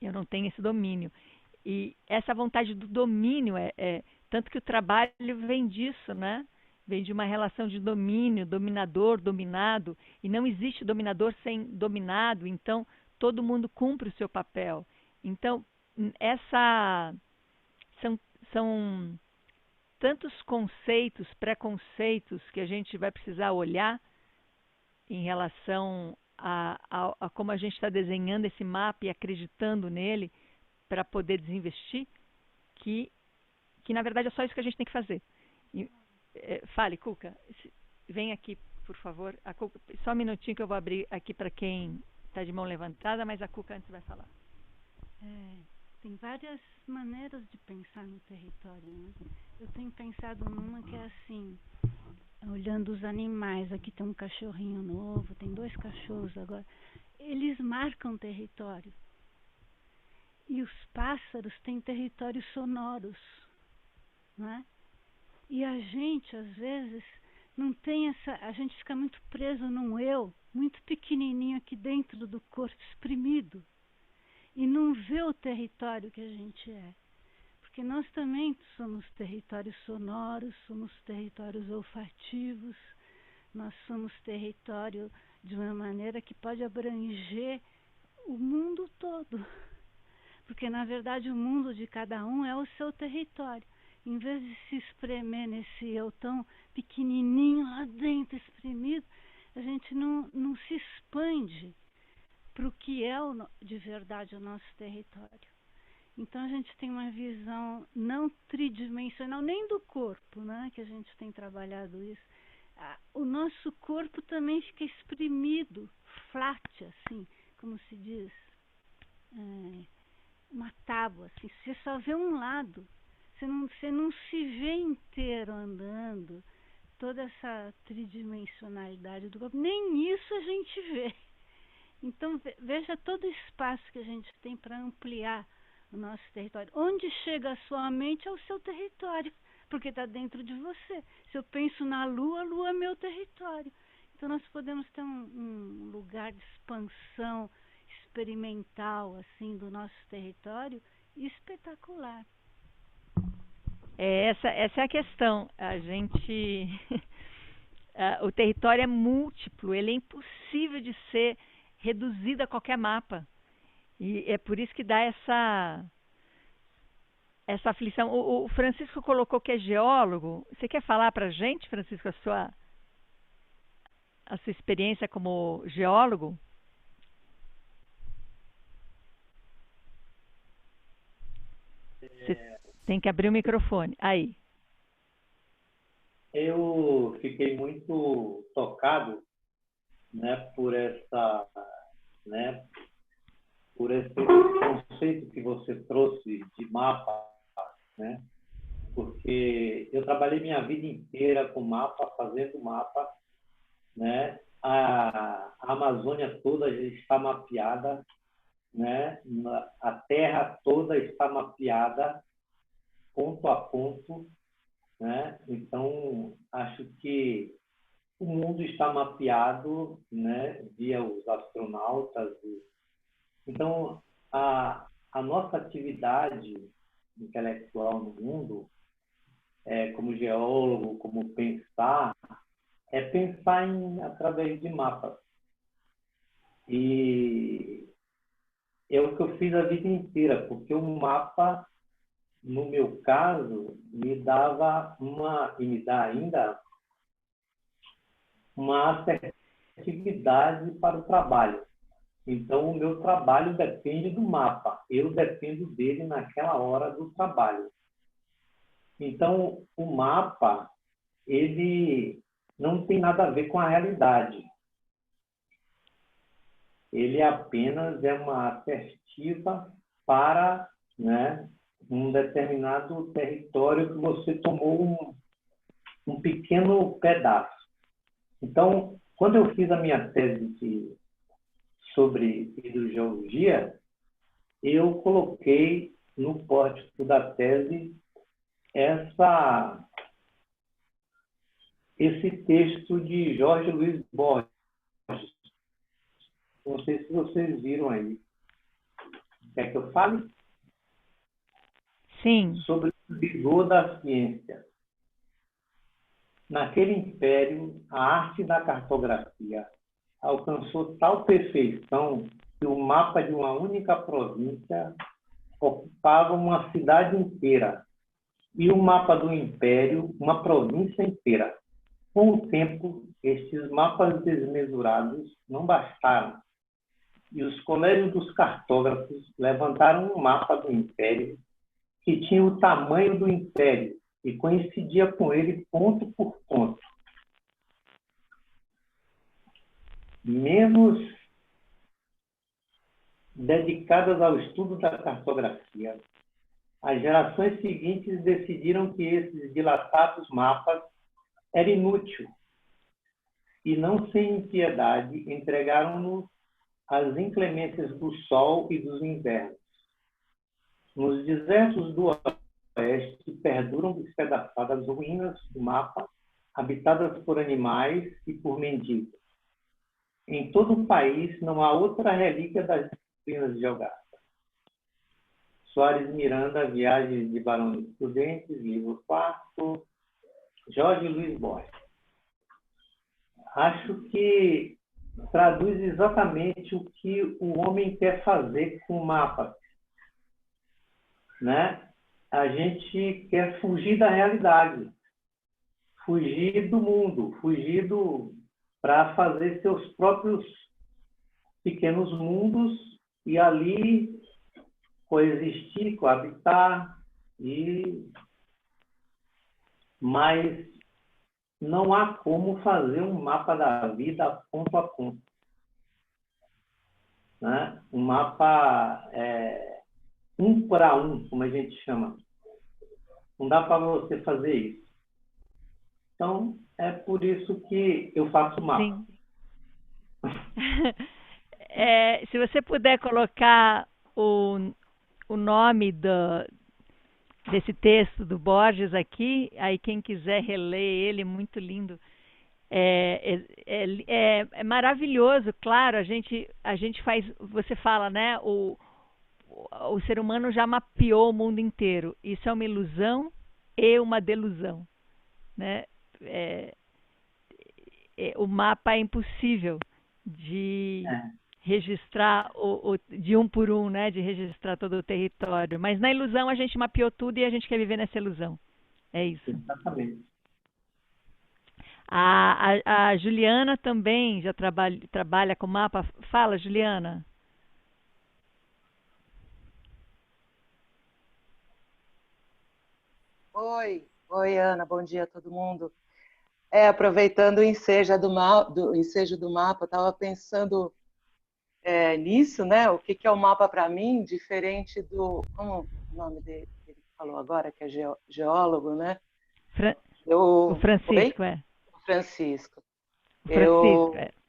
eu não tenho esse domínio. E essa vontade do domínio tanto que o trabalho vem disso, né? Vem de uma relação de domínio, dominador, dominado, e não existe dominador sem dominado, então todo mundo cumpre o seu papel. Então, são tantos conceitos, preconceitos que a gente vai precisar olhar em relação a como a gente está desenhando esse mapa e acreditando nele para poder desinvestir, que na verdade é só isso que a gente tem que fazer. Fale, Cuca. Vem aqui, por favor. A Cuca, só um minutinho que eu vou abrir aqui para quem está de mão levantada, mas a Cuca antes vai falar. Tem várias maneiras de pensar no território, né? Eu tenho pensado numa que é assim, olhando os animais. Aqui tem um cachorrinho novo, tem 2 cachorros agora. Eles marcam território. E os pássaros têm territórios sonoros. Né? E a gente, às vezes, não tem a gente fica muito preso num eu, muito pequenininho aqui dentro do corpo, exprimido, e não vê o território que a gente é. Porque nós também somos territórios sonoros, somos territórios olfativos, nós somos território de uma maneira que pode abranger o mundo todo. Porque, na verdade, o mundo de cada um é o seu território. Em vez de se espremer nesse eu tão pequenininho lá dentro, exprimido, a gente não se expande para o que é de verdade o nosso território. Então a gente tem uma visão não tridimensional, nem do corpo, né, que a gente tem trabalhado isso. O nosso corpo também fica exprimido, flat, assim, como se diz, uma tábua, assim, você só vê um lado. Você não se vê inteiro andando, toda essa tridimensionalidade do corpo, nem isso a gente vê. Então, veja todo o espaço que a gente tem para ampliar o nosso território. Onde chega a sua mente é o seu território, porque está dentro de você. Se eu penso na Lua, a Lua é meu território. Então, nós podemos ter um lugar de expansão experimental assim, do nosso território espetacular. Essa é a questão. A gente, o território é múltiplo, ele é impossível de ser reduzido a qualquer mapa. E é por isso que dá essa aflição. O Francisco colocou que é geólogo. Você quer falar para a gente, Francisco, a sua experiência como geólogo? Você tem que abrir o microfone. Aí. Eu fiquei muito tocado, né, por né, por esse conceito que você trouxe de mapa, né? Porque eu trabalhei minha vida inteira com mapa, fazendo mapa, né? A Amazônia toda está mapeada, né? A Terra toda está mapeada, ponto a ponto, né? Então, acho que o mundo está mapeado, né? Via os astronautas. Então, a nossa atividade intelectual no mundo, como geólogo, como pensar, é pensar através de mapas. E é o que eu fiz a vida inteira, porque o mapa, no meu caso, me dava e me dá ainda uma assertividade para o trabalho. Então, o meu trabalho depende do mapa. Eu dependo dele naquela hora do trabalho. Então, o mapa, ele não tem nada a ver com a realidade. Ele apenas é uma assertiva para, né, um determinado território que você tomou um pequeno pedaço. Então, quando eu fiz a minha tese sobre hidrogeologia, eu coloquei no pórtico da tese esse texto de Jorge Luiz Borges. Não sei se vocês viram aí. Quer que eu fale? Sim. Sobre o vigor da ciência. Naquele império, a arte da cartografia alcançou tal perfeição que o mapa de uma única província ocupava uma cidade inteira e o mapa do império uma província inteira. Com o tempo, estes mapas desmesurados não bastaram e os colégios dos cartógrafos levantaram um mapa do império que tinha o tamanho do império e coincidia com ele ponto por ponto. Menos dedicadas ao estudo da cartografia, as gerações seguintes decidiram que esses dilatados mapas eram inúteis e, não sem impiedade, entregaram-nos às inclemências do sol e dos invernos. Nos desertos do oeste perduram despedaçadas ruínas do mapa, habitadas por animais e por mendigos. Em todo o país não há outra relíquia das disciplinas geográficas. Soares Miranda, Viagens de Barões Prudentes, livro 4, Jorge Luiz Borges. Acho que traduz exatamente o que o homem quer fazer com o mapa, né? A gente quer fugir da realidade, fugir do mundo, para fazer seus próprios pequenos mundos e ali coexistir, coabitar, mas não há como fazer um mapa da vida ponto a ponto, né? Um mapa um para um, como a gente chama. Não dá para você fazer isso. Então, é por isso que eu faço mapa. Sim. Se você puder colocar o nome desse texto do Borges aqui, aí quem quiser reler ele, muito lindo. É maravilhoso, claro, a gente faz, você fala, né, o ser humano já mapeou o mundo inteiro. Isso é uma ilusão e uma delusão, né? O mapa é impossível de registrar de um por um, né? De registrar todo o território. Mas na ilusão a gente mapeou tudo e a gente quer viver nessa ilusão. É isso. Exatamente. A Juliana também já trabalha com mapa. Fala, Juliana. Oi, Ana, bom dia a todo mundo. Aproveitando o ensejo do mapa, eu estava pensando nisso, né? O que é o mapa para mim, diferente do... Como o nome dele que falou agora, que é geólogo, né? O Francisco, Oi? O Francisco. O Francisco,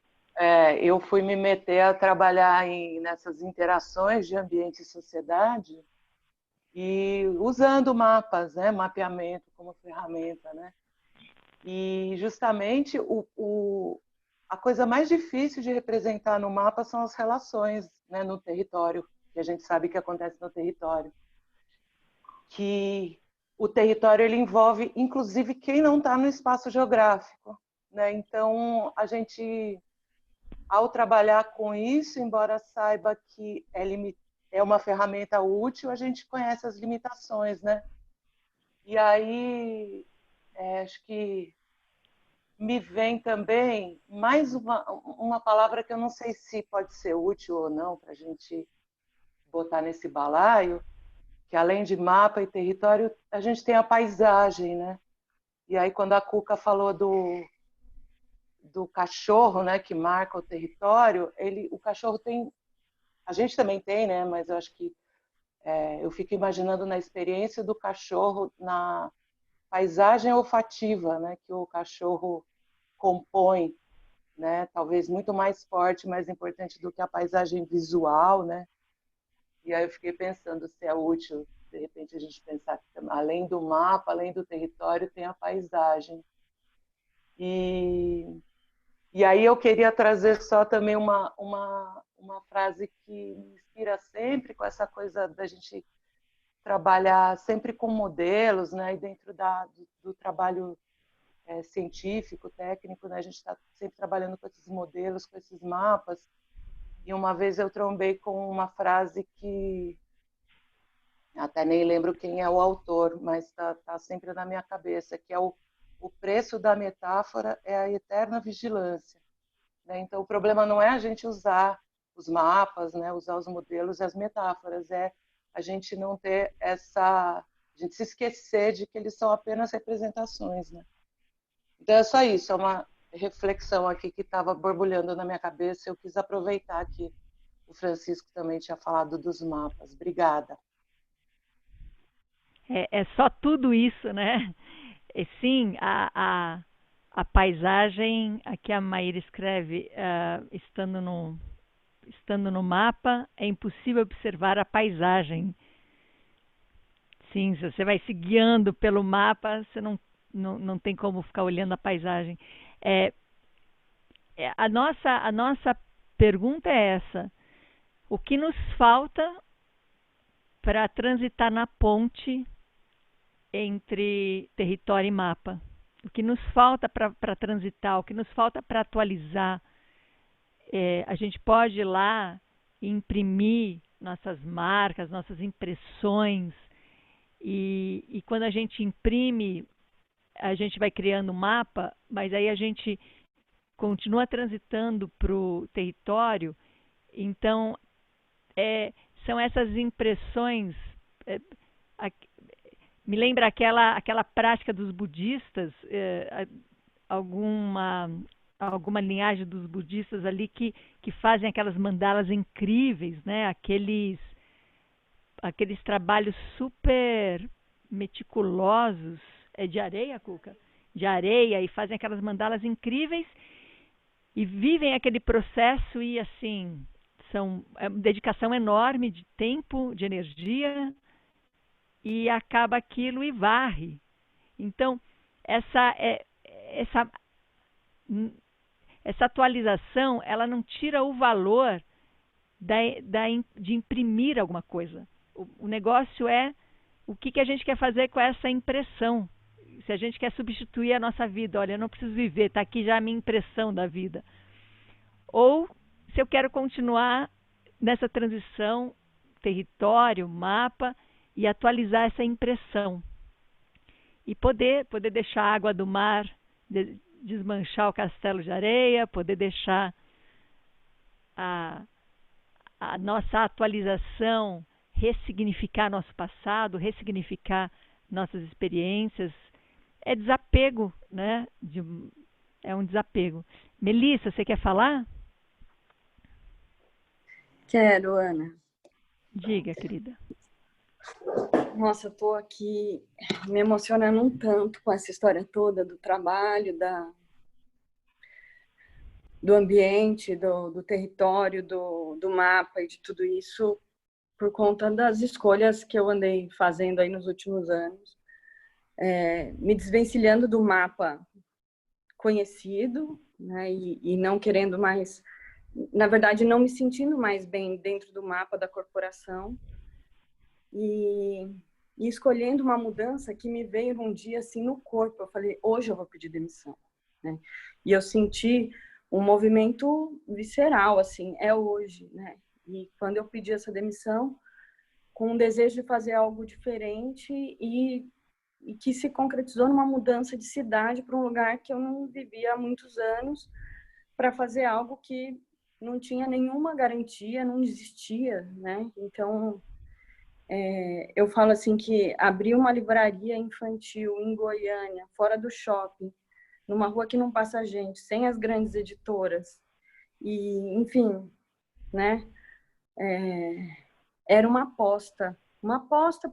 eu fui me meter a trabalhar nessas interações de ambiente e sociedade e usando mapas, né? Mapeamento como ferramenta, né? E justamente a coisa mais difícil de representar no mapa são as relações, né, no território, que a gente sabe que acontece no território. Que o território ele envolve, inclusive, quem não está no espaço geográfico, né? Então, a gente, ao trabalhar com isso, embora saiba que é uma ferramenta útil, a gente conhece as limitações, né? E aí, acho que me vem também mais uma palavra que eu não sei se pode ser útil ou não para a gente botar nesse balaio, que além de mapa e território, a gente tem a paisagem, né? E aí, quando a Cuca falou do cachorro, né, que marca o território, o cachorro tem... A gente também tem, né? Mas eu acho que eu fico imaginando na experiência do cachorro, na paisagem olfativa, né, que o cachorro compõe, né? Talvez muito mais forte, mais importante do que a paisagem visual, né? E aí eu fiquei pensando se é útil, de repente, a gente pensar que além do mapa, além do território, tem a paisagem. E aí eu queria trazer só também uma frase que me inspira sempre, com essa coisa da gente trabalhar sempre com modelos, né? E dentro do trabalho científico, técnico, né? A gente está sempre trabalhando com esses modelos, com esses mapas. E uma vez eu trombei com uma frase que até nem lembro quem é o autor, mas está sempre na minha cabeça, que é o preço da metáfora é a eterna vigilância, né? Então o problema não é a gente usar os mapas, né? Usar os modelos e as metáforas, é a gente não ter a gente se esquecer de que eles são apenas representações, né? Então é só isso, é uma reflexão aqui que estava borbulhando na minha cabeça. Eu quis aproveitar que o Francisco também tinha falado dos mapas. Obrigada. É só tudo isso, né? E, sim, a paisagem, aqui a Maíra escreve, estando no mapa, é impossível observar a paisagem. Sim, se você vai se guiando pelo mapa, você não tem como ficar olhando a paisagem. A nossa pergunta é essa: o que nos falta para transitar na ponte entre território e mapa? O que nos falta para transitar? O que nos falta para atualizar? A gente pode ir lá e imprimir nossas marcas, nossas impressões, e quando a gente imprime, a gente vai criando um mapa, mas aí a gente continua transitando para o território. Então, são essas impressões. Me lembra aquela prática dos budistas, alguma linhagem dos budistas ali que fazem aquelas mandalas incríveis, né? Aqueles trabalhos super meticulosos. É de areia, Cuca? De areia, e fazem aquelas mandalas incríveis e vivem aquele processo e, assim, é uma dedicação enorme de tempo, de energia, e acaba aquilo e varre. Então, essa atualização, ela não tira o valor de imprimir alguma coisa. O negócio é o que a gente quer fazer com essa impressão. Se a gente quer substituir a nossa vida, olha, eu não preciso viver, está aqui já a minha impressão da vida. Ou se eu quero continuar nessa transição território, mapa e atualizar essa impressão. E poder deixar a água do mar desmanchar o castelo de areia, poder deixar a nossa atualização ressignificar nosso passado, ressignificar nossas experiências. É desapego, né? É um desapego. Melissa, você quer falar? Quero, Ana. Diga, querida. Nossa, eu tô aqui me emocionando um tanto com essa história toda do trabalho, do ambiente, do território, do mapa e de tudo isso, por conta das escolhas que eu andei fazendo aí nos últimos anos. Me desvencilhando do mapa conhecido, né, e não querendo mais, na verdade, não me sentindo mais bem dentro do mapa da corporação. E escolhendo uma mudança que me veio um dia assim no corpo. Eu falei, hoje eu vou pedir demissão, né? E eu senti um movimento visceral, assim, é hoje, né? E quando eu pedi essa demissão, com um desejo de fazer algo diferente e que se concretizou numa mudança de cidade para um lugar que eu não vivia há muitos anos, para fazer algo que não tinha nenhuma garantia, não existia, né? Então, eu falo assim que abrir uma livraria infantil em Goiânia, fora do shopping, numa rua que não passa gente, sem as grandes editoras, e, enfim, né? Era uma aposta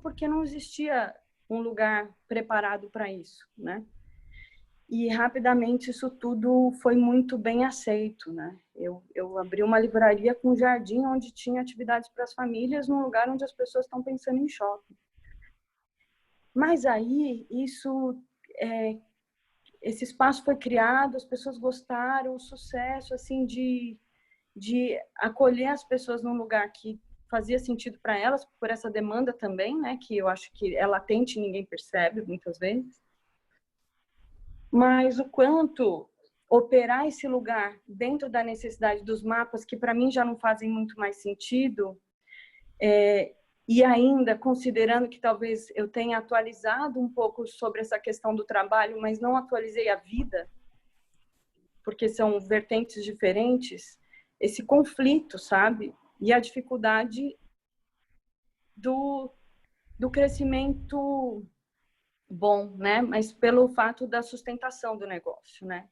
porque não existia um lugar preparado para isso, né? E rapidamente isso tudo foi muito bem aceito, né? Eu abri uma livraria com jardim onde tinha atividades para as famílias, num lugar onde as pessoas estão pensando em shopping. Mas aí esse espaço foi criado, as pessoas gostaram, o sucesso assim de acolher as pessoas num lugar que fazia sentido para elas, por essa demanda também, né? Que eu acho que é latente e ninguém percebe muitas vezes. Mas o quanto operar esse lugar dentro da necessidade dos mapas, que para mim já não fazem muito mais sentido, e ainda considerando que talvez eu tenha atualizado um pouco sobre essa questão do trabalho, mas não atualizei a vida, porque são vertentes diferentes, esse conflito, sabe? E a dificuldade do crescimento bom, né? Mas pelo fato da sustentação do negócio, né?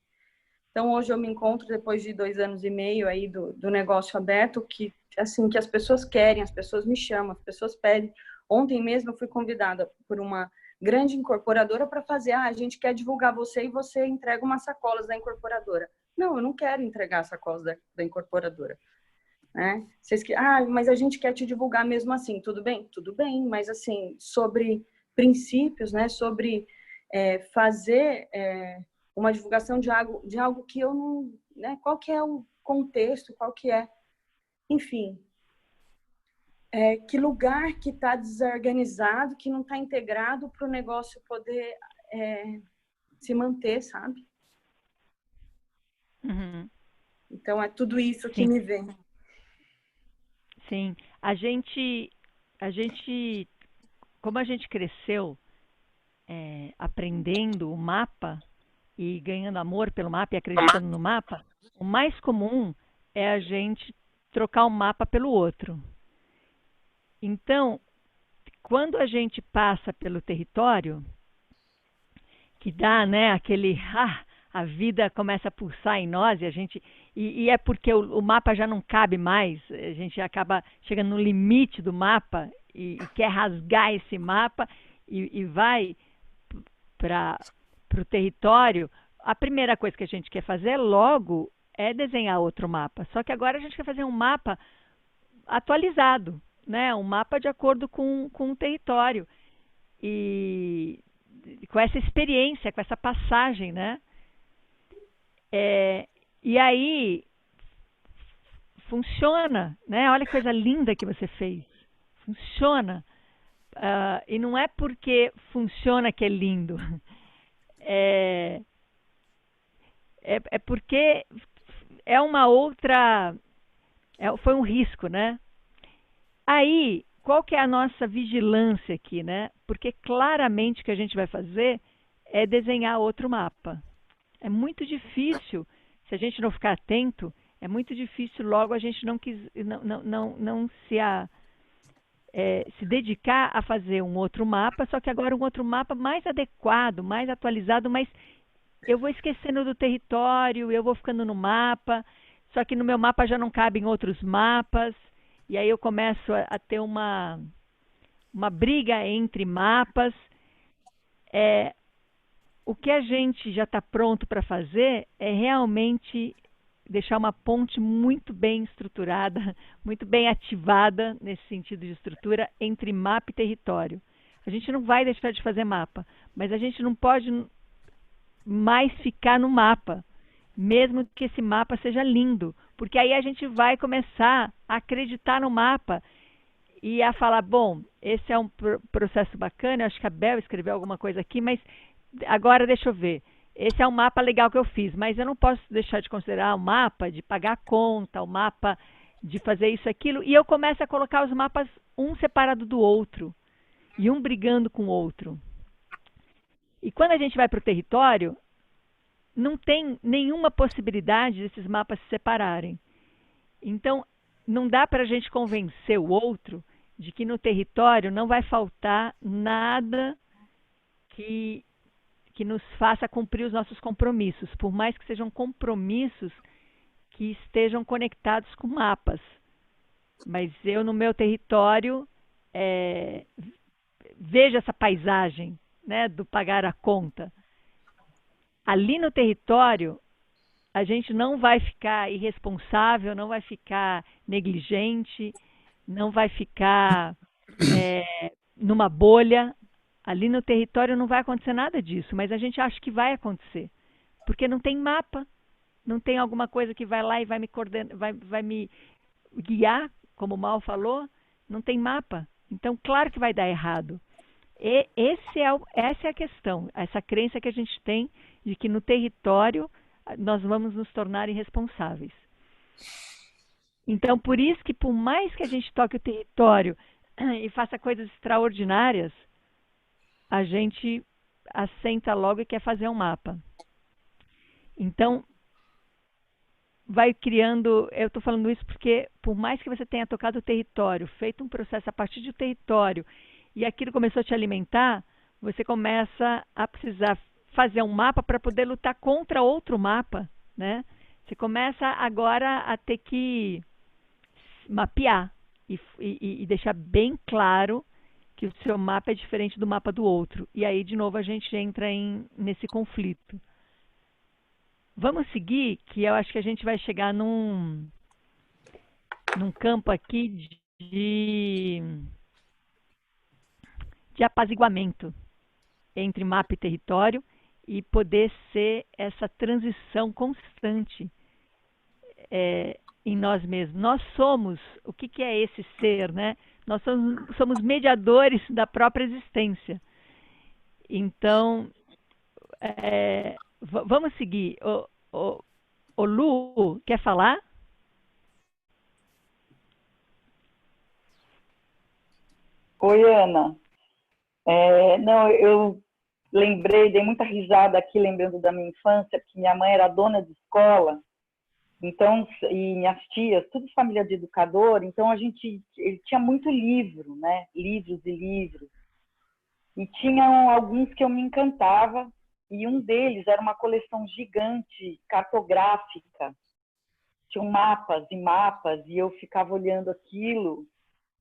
Então, hoje eu me encontro, depois de 2 anos e meio aí do negócio aberto, que, assim, que as pessoas querem, as pessoas me chamam, as pessoas pedem. Ontem mesmo eu fui convidada por uma grande incorporadora para fazer, a gente quer divulgar você e você entrega umas sacolas da incorporadora. Não, eu não quero entregar sacolas da incorporadora. Né? Mas a gente quer te divulgar mesmo assim, tudo bem? Tudo bem, mas assim, sobre princípios, né? Sobre fazer uma divulgação de algo que eu não... Né? Qual que é o contexto, qual que é... Enfim, que lugar que está desorganizado, que não está integrado para o negócio poder se manter, sabe? Uhum. Então, é tudo isso que Sim. me vem. Sim, a gente, como a gente cresceu aprendendo o mapa e ganhando amor pelo mapa e acreditando no mapa, o mais comum é a gente trocar um mapa pelo outro. Então, quando a gente passa pelo território, que dá, né, aquele a vida começa a pulsar em nós e é porque o mapa já não cabe mais, a gente acaba chegando no limite do mapa e quer rasgar esse mapa e vai para o território. A primeira coisa que a gente quer fazer logo é desenhar outro mapa, só que agora a gente quer fazer um mapa atualizado, né? Um mapa de acordo com o território e com essa experiência, com essa passagem, né? E aí funciona, né? Olha que coisa linda que você fez. Funciona. E não é porque funciona que é lindo. É porque é uma outra Foi um risco, né? Aí, qual que é a nossa vigilância aqui, né? Porque claramente o que a gente vai fazer é desenhar outro mapa. É muito difícil, se a gente não ficar atento, é muito difícil logo a gente não se dedicar a fazer um outro mapa, só que agora um outro mapa mais adequado, mais atualizado, mas eu vou esquecendo do território, eu vou ficando no mapa, só que no meu mapa já não cabem outros mapas, e aí eu começo a ter uma briga entre mapas. O que a gente já está pronto para fazer é realmente deixar uma ponte muito bem estruturada, muito bem ativada nesse sentido de estrutura entre mapa e território. A gente não vai deixar de fazer mapa, mas a gente não pode mais ficar no mapa, mesmo que esse mapa seja lindo, porque aí a gente vai começar a acreditar no mapa e a falar, bom, esse é um processo bacana, acho que a Bel escreveu alguma coisa aqui, mas agora deixa eu ver. Esse é um mapa legal que eu fiz, mas eu não posso deixar de considerar o mapa de pagar a conta, o mapa de fazer isso, aquilo, e eu começo a colocar os mapas um separado do outro, e um brigando com o outro. E quando a gente vai para o território, não tem nenhuma possibilidade desses mapas se separarem. Então, não dá para a gente convencer o outro de que no território não vai faltar nada que nos faça cumprir os nossos compromissos, por mais que sejam compromissos que estejam conectados com mapas. Mas eu, no meu território, vejo essa paisagem, né, do pagar a conta. Ali no território, a gente não vai ficar irresponsável, não vai ficar negligente, não vai ficar numa bolha. Ali no território não vai acontecer nada disso, mas a gente acha que vai acontecer, porque não tem mapa, não tem alguma coisa que vai lá e vai me vai me guiar, como o Mal falou, não tem mapa. Então, claro que vai dar errado. E essa é a questão, essa crença que a gente tem de que no território nós vamos nos tornar irresponsáveis. Então, por isso que por mais que a gente toque o território e faça coisas extraordinárias, a gente assenta logo e quer fazer um mapa. Então, vai criando... Eu estou falando isso porque, por mais que você tenha tocado o território, feito um processo a partir do território, e aquilo começou a te alimentar, você começa a precisar fazer um mapa para poder lutar contra outro mapa, né? Você começa agora a ter que mapear e deixar bem claro que o seu mapa é diferente do mapa do outro. E aí, de novo, a gente entra nesse conflito. Vamos seguir, que eu acho que a gente vai chegar num campo aqui de apaziguamento entre mapa e território e poder ser essa transição constante em nós mesmos. Nós somos, o que é esse ser, né? Nós somos mediadores da própria existência. Então, vamos seguir. O Lu, quer falar? Oi, Ana. Não, eu lembrei, dei muita risada aqui, lembrando da minha infância, porque minha mãe era dona de escola, então, e minhas tias, tudo família de educador, então ele tinha muito livro, né? Livros e livros. E tinham alguns que eu me encantava, e um deles era uma coleção gigante, cartográfica. Tinham mapas e mapas, e eu ficava olhando aquilo,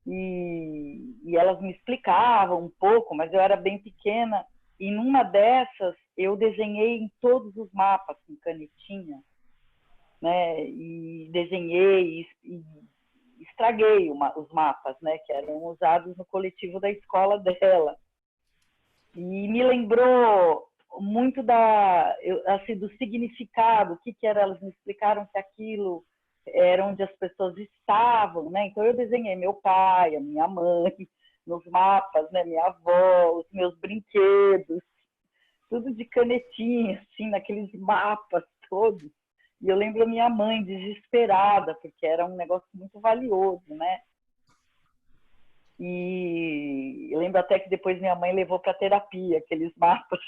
e elas me explicavam um pouco, mas eu era bem pequena, e numa dessas eu desenhei em todos os mapas com canetinha, né? E desenhei e estraguei os mapas, né? Que eram usados no coletivo da escola dela. E me lembrou muito do significado, o que era, elas me explicaram que aquilo era onde as pessoas estavam, né? Então eu desenhei meu pai, a minha mãe, nos mapas, né? Minha avó, os meus brinquedos, tudo de canetinha, assim, naqueles mapas todos. E eu lembro a minha mãe desesperada, porque era um negócio muito valioso, né? E eu lembro até que depois minha mãe levou para terapia aqueles mapas.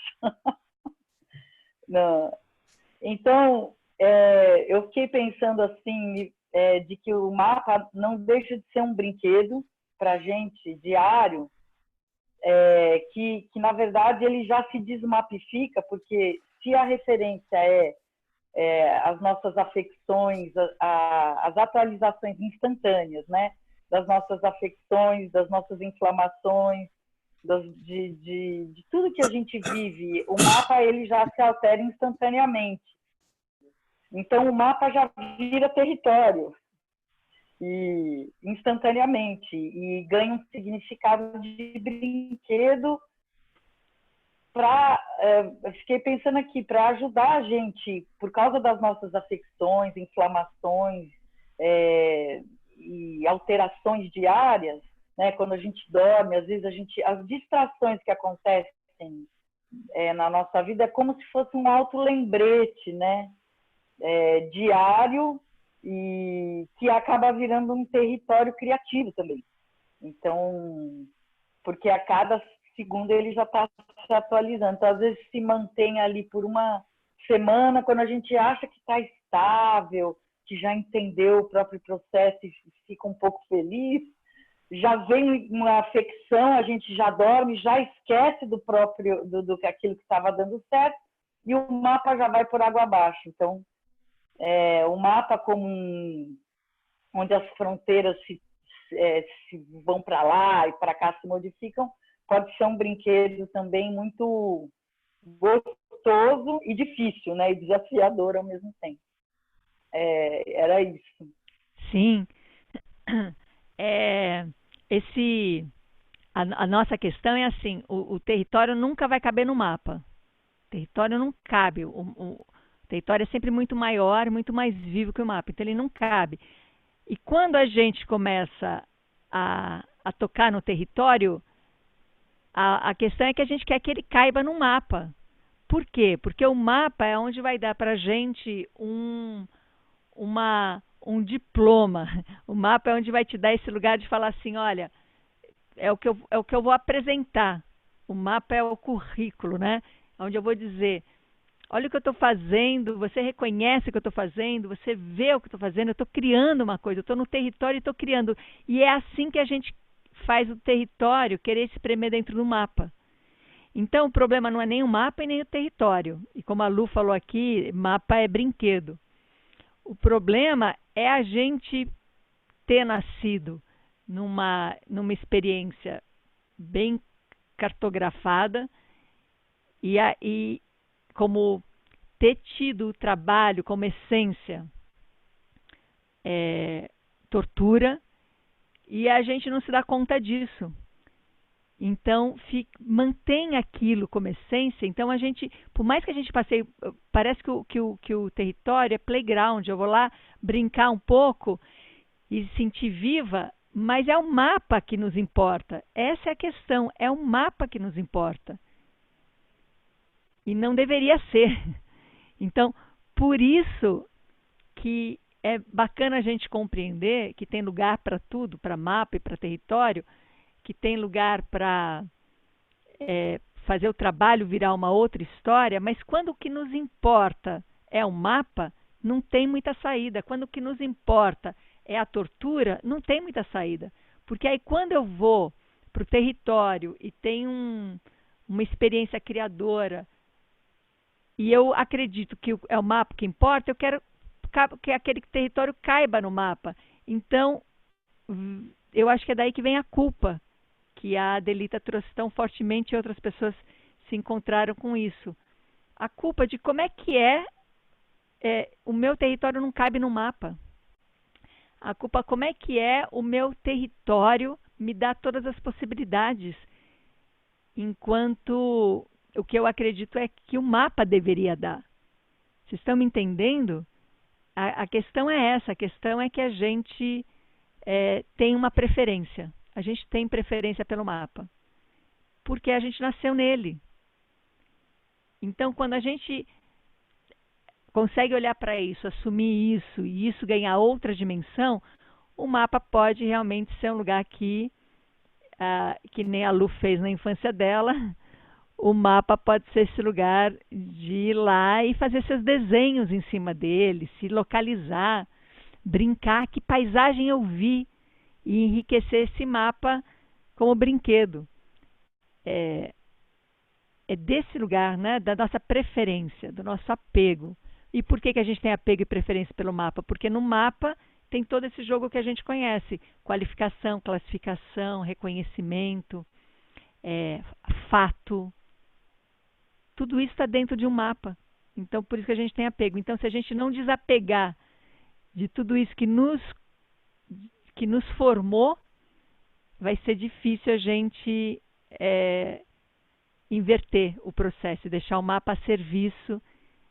Não. Então, eu fiquei pensando assim, de que o mapa não deixa de ser um brinquedo para a gente diário, que na verdade ele já se desmapifica, porque se a referência as nossas afecções, as atualizações instantâneas, né, das nossas afecções, das nossas inflamações, de tudo que a gente vive, o mapa ele já se altera instantaneamente. Então o mapa já vira território e instantaneamente e ganha um significado de brinquedo fiquei pensando aqui, para ajudar a gente, por causa das nossas afecções, inflamações e alterações diárias, né? Quando a gente dorme, às vezes as distrações que acontecem na nossa vida é como se fosse um auto-lembrete, né? Diário, e que acaba virando um território criativo também. Então, porque a cada segundo ele já está se atualizando. Então, às vezes se mantém ali por uma semana, quando a gente acha que está estável, que já entendeu o próprio processo e fica um pouco feliz, já vem uma afecção, a gente já dorme, já esquece do aquilo que estava dando certo, e o mapa já vai por água abaixo. Então, o mapa como onde as fronteiras se vão para lá e para cá, se modificam, pode ser um brinquedo também muito gostoso e difícil, né? E desafiador ao mesmo tempo. Era isso. Sim. A nossa questão é assim, o território nunca vai caber no mapa. O território não cabe. O território é sempre muito maior, muito mais vivo que o mapa. Então ele não cabe. E quando a gente começa a tocar no território, a questão é que a gente quer que ele caiba no mapa. Por quê? Porque o mapa é onde vai dar para a gente um diploma. O mapa é onde vai te dar esse lugar de falar assim, olha, é o que eu vou apresentar. O mapa é o currículo, né? Onde eu vou dizer, olha o que eu estou fazendo, você reconhece o que eu estou fazendo, você vê o que eu estou fazendo, eu estou criando uma coisa, eu estou no território e estou criando. E é assim que a gente faz o território querer se espremer dentro do mapa. Então, o problema não é nem o mapa e nem o território. E como a Lu falou aqui, mapa é brinquedo. O problema é a gente ter nascido numa experiência bem cartografada e como ter tido o trabalho como essência tortura, e a gente não se dá conta disso. Então, mantém aquilo como essência. Então, a gente, por mais que a gente passeie, parece que o território é playground. Eu vou lá brincar um pouco e sentir viva, mas é o mapa que nos importa. Essa é a questão, é o mapa que nos importa. E não deveria ser. Então, por isso que é bacana a gente compreender que tem lugar para tudo, para mapa e para território, que tem lugar para fazer o trabalho virar uma outra história, mas quando o que nos importa é o mapa, não tem muita saída. Quando o que nos importa é a tortura, não tem muita saída. Porque aí quando eu vou para o território e tenho uma experiência criadora, e eu acredito que é o mapa que importa, eu quero que aquele território caiba no mapa. Então, eu acho que é daí que vem a culpa, que a Adelita trouxe tão fortemente e outras pessoas se encontraram com isso. A culpa de como é que o meu território não cabe no mapa. A culpa como é que o meu território me dá todas as possibilidades, enquanto o que eu acredito é que o mapa deveria dar. Vocês estão me entendendo? A questão é essa, a questão é que a gente tem uma preferência. A gente tem preferência pelo mapa, porque a gente nasceu nele. Então, quando a gente consegue olhar para isso, assumir isso e isso ganhar outra dimensão, o mapa pode realmente ser um lugar que nem a Lu fez na infância dela, o mapa pode ser esse lugar de ir lá e fazer seus desenhos em cima dele, se localizar, brincar, que paisagem eu vi, e enriquecer esse mapa como brinquedo. É desse lugar, né, da nossa preferência, do nosso apego. E por que a gente tem apego e preferência pelo mapa? Porque no mapa tem todo esse jogo que a gente conhece: qualificação, classificação, reconhecimento, fato. Tudo isso está dentro de um mapa. Então, por isso que a gente tem apego. Então, se a gente não desapegar de tudo isso que nos formou, vai ser difícil a gente inverter o processo e deixar o mapa a serviço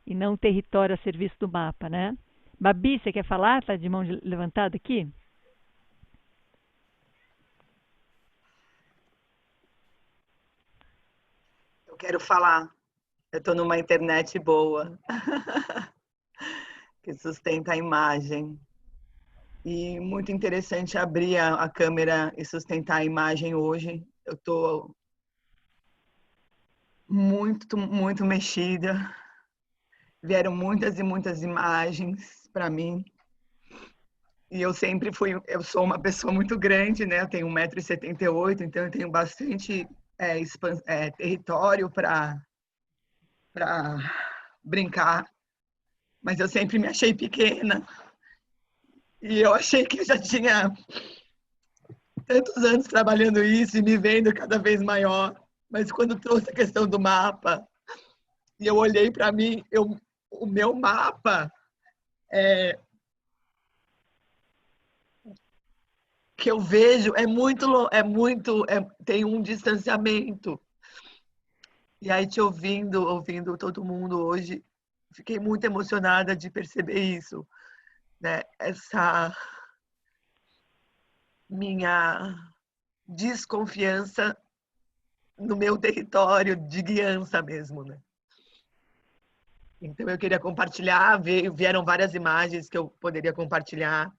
e não o território a serviço do mapa, né? Babi, você quer falar? Está de mão levantada aqui? Eu quero falar. Eu estou numa internet boa que sustenta a imagem. E muito interessante abrir a câmera e sustentar a imagem hoje. Eu estou muito mexida. Vieram muitas e muitas imagens para mim. E eu sou uma pessoa muito grande, né? Eu tenho 1,78 m, então eu tenho bastante território para brincar. Mas eu sempre me achei pequena. E eu achei que eu já tinha tantos anos trabalhando isso e me vendo cada vez maior. Mas quando trouxe a questão do mapa, e eu olhei para mim, o meu mapa que eu vejo tem um distanciamento. E aí, te ouvindo todo mundo hoje, fiquei muito emocionada de perceber isso, né? Essa minha desconfiança no meu território de guiança mesmo, né? Então eu queria compartilhar, vieram várias imagens que eu poderia compartilhar,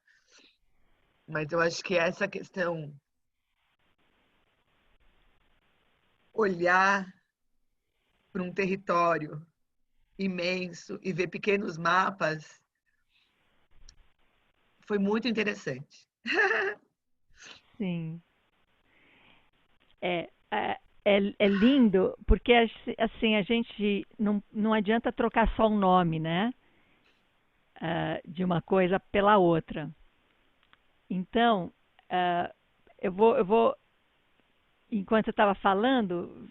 mas eu acho que essa questão, olhar para um território imenso e ver pequenos mapas, foi muito interessante. Sim. É lindo, porque assim, a gente não adianta trocar só um nome, né? De uma coisa pela outra. Então, eu vou enquanto eu estava falando,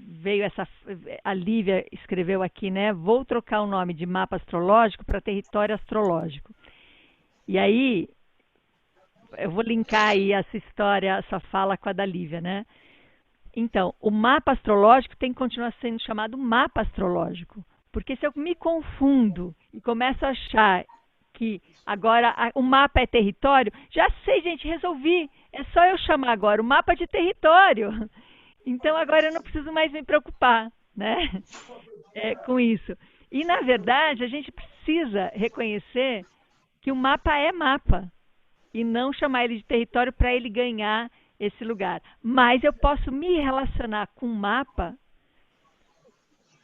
a Lívia escreveu aqui, né? Vou trocar o nome de mapa astrológico para território astrológico. E aí, eu vou linkar aí essa história, essa fala com a da Lívia, né? Então, o mapa astrológico tem que continuar sendo chamado mapa astrológico. Porque se eu me confundo e começo a achar que agora o mapa é território, já sei, gente, resolvi. É só eu chamar agora o mapa de território. Então, agora eu não preciso mais me preocupar, né? Com isso. E, na verdade, a gente precisa reconhecer que o mapa é mapa e não chamar ele de território para ele ganhar esse lugar. Mas eu posso me relacionar com o mapa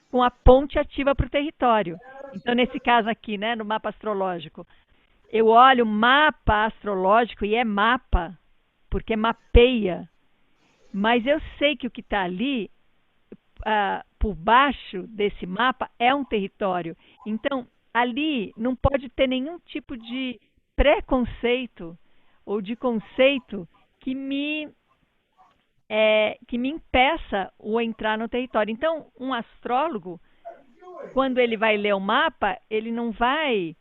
com a ponte ativa para o território. Então, nesse caso aqui, né, no mapa astrológico, eu olho o mapa astrológico e é mapa, porque mapeia. Mas eu sei que o que está ali, por baixo desse mapa, é um território. Então, ali não pode ter nenhum tipo de preconceito ou de conceito que me impeça o entrar no território. Então, um astrólogo, quando ele vai ler o mapa, ele não vai...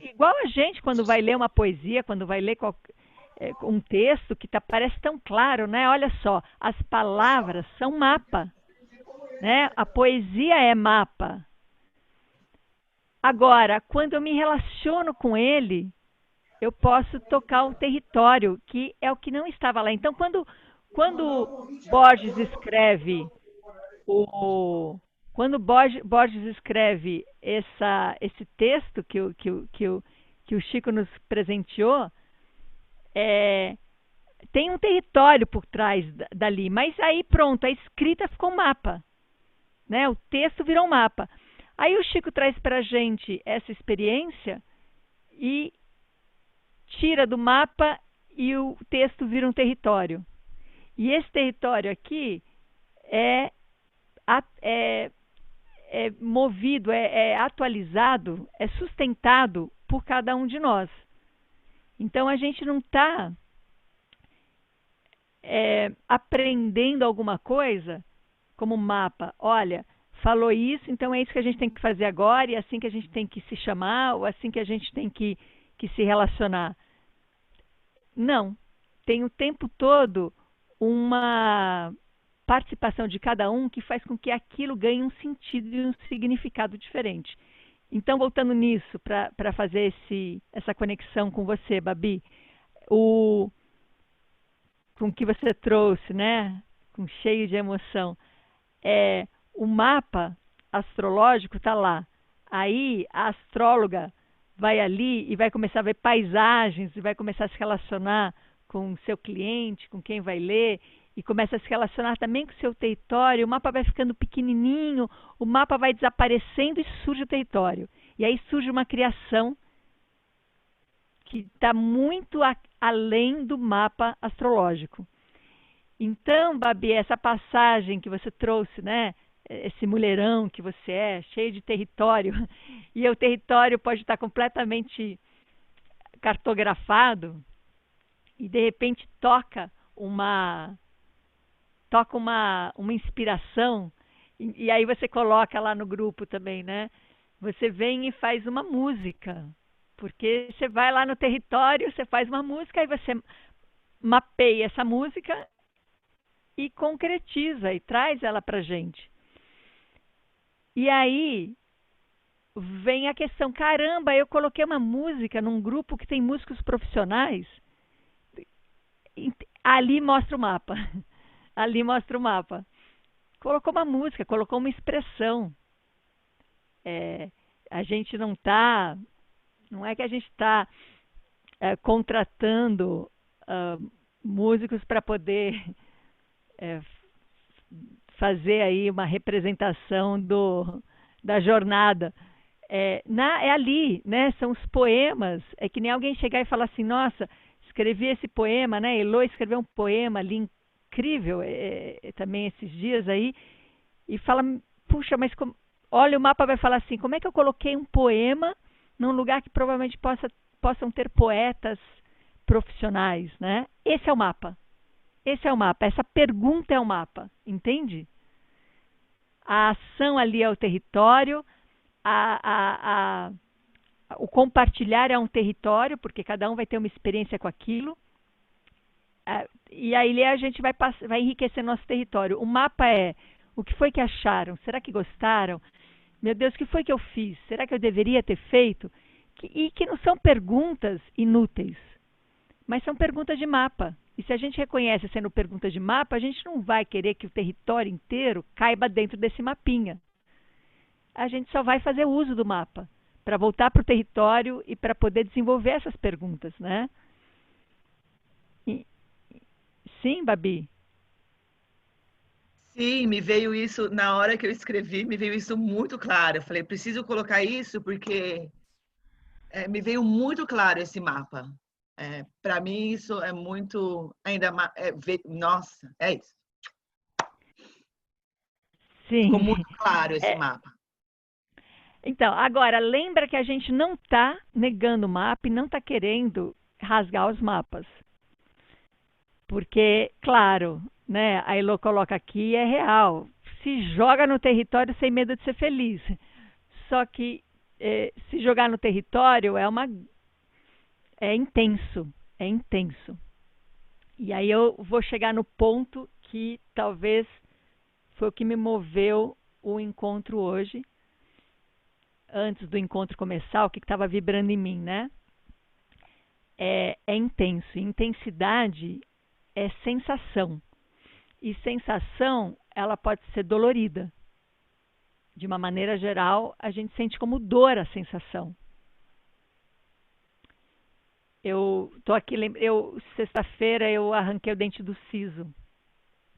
igual a gente, quando vai ler uma poesia, quando vai ler um texto que parece tão claro, né? Olha só, as palavras são mapa, né? A poesia é mapa. Agora, quando eu me relaciono com ele, eu posso tocar o território, que é o que não estava lá. Então, quando Borges escreve quando Borges escreve esse texto que o Chico nos presenteou, tem um território por trás dali, mas aí pronto, a escrita ficou um mapa, né? O texto virou um mapa. Aí o Chico traz para a gente essa experiência e tira do mapa e o texto vira um território. E esse território aqui é movido, é atualizado, é sustentado por cada um de nós. Então a gente não está aprendendo alguma coisa como mapa. Olha, falou isso, então é isso que a gente tem que fazer agora, e é assim que a gente tem que se chamar, ou assim que a gente tem que se relacionar. Não. Tem o tempo todo uma participação de cada um que faz com que aquilo ganhe um sentido e um significado diferente. Então, voltando nisso, para fazer essa conexão com você, Babi, com o que você trouxe, né? Cheio de emoção. O mapa astrológico está lá. Aí a astróloga vai ali e vai começar a ver paisagens e vai começar a se relacionar com o seu cliente, com quem vai ler, e começa a se relacionar também com o seu território. O mapa vai ficando pequenininho, o mapa vai desaparecendo e surge o território. E aí surge uma criação que está muito além do mapa astrológico. Então, Babi, essa passagem que você trouxe, né? Esse mulherão que você é, cheio de território, e o território pode estar completamente cartografado, e de repente toca uma inspiração, e aí você coloca lá no grupo também, né? Você vem e faz uma música, porque você vai lá no território, você faz uma música, aí você mapeia essa música e concretiza e traz ela para a gente. E aí vem a questão, caramba, eu coloquei uma música num grupo que tem músicos profissionais, ali mostra o mapa. Ali mostra o mapa. Colocou uma música, colocou uma expressão. A gente não é que a gente está contratando músicos para poder fazer aí uma representação da jornada. É ali, né? São os poemas. É que nem alguém chegar e falar assim, nossa, escrevi esse poema, né? Elô escreveu um poema ali incrível também esses dias aí, e fala, puxa, mas olha, o mapa vai falar assim, como é que eu coloquei um poema num lugar que provavelmente possam ter poetas profissionais, né? Esse é o mapa. Esse é o mapa. Essa pergunta é o mapa, entende? A ação ali é o território, o compartilhar é um território, porque cada um vai ter uma experiência com aquilo. E aí a gente vai enriquecer nosso território. O mapa é o que foi que acharam? Será que gostaram? Meu Deus, o que foi que eu fiz? Será que eu deveria ter feito? E que não são perguntas inúteis, mas são perguntas de mapa. E se a gente reconhece sendo perguntas de mapa, a gente não vai querer que o território inteiro caiba dentro desse mapinha. A gente só vai fazer uso do mapa para voltar para o território e para poder desenvolver essas perguntas, né? Sim, Babi? Sim, me veio isso, na hora que eu escrevi, me veio isso muito claro. Eu falei, preciso colocar isso porque me veio muito claro esse mapa. Para mim, isso é muito, ainda mais, nossa, é isso. Sim. Ficou muito claro esse mapa. Então, agora, lembra que a gente não está negando o mapa e não está querendo rasgar os mapas. Porque, claro, né, a Elô coloca aqui, é real. Se joga no território sem medo de ser feliz. Só que se jogar no território é intenso. E aí eu vou chegar no ponto que talvez foi o que me moveu o encontro hoje. Antes do encontro começar, o que estava vibrando em mim, né? É intenso. Intensidade é sensação. E sensação, ela pode ser dolorida. de uma maneira geral, a gente sente como dor a sensação. Eu tô aqui, sexta-feira eu arranquei o dente do siso.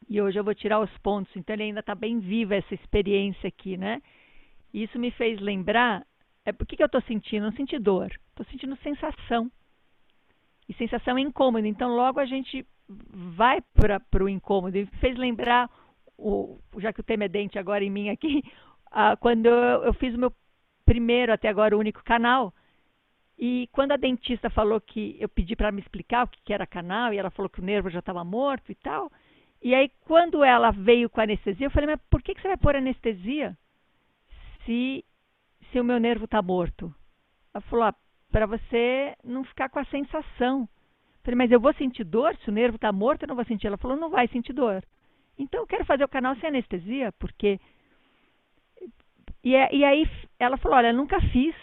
E hoje eu vou tirar os pontos, então ele ainda está bem viva essa experiência aqui, né? E isso me fez lembrar, por que eu estou sentindo? Não senti dor, estou sentindo sensação. E sensação é incômodo, então logo a gente vai para o incômodo. E me fez lembrar, já que o tema é dente agora em mim aqui, quando eu fiz o meu primeiro, até agora, o único canal. E quando a dentista falou que eu pedi para me explicar o que era canal, e ela falou que o nervo já estava morto e tal. E aí, quando ela veio com anestesia, eu falei, mas por que você vai pôr anestesia se o meu nervo está morto? Ela falou, para você não ficar com a sensação. Eu falei, mas eu vou sentir dor? Se o nervo está morto, eu não vou sentir. Ela falou, não vai sentir dor. Então, eu quero fazer o canal sem anestesia, porque... E aí, ela falou, olha, eu nunca fiz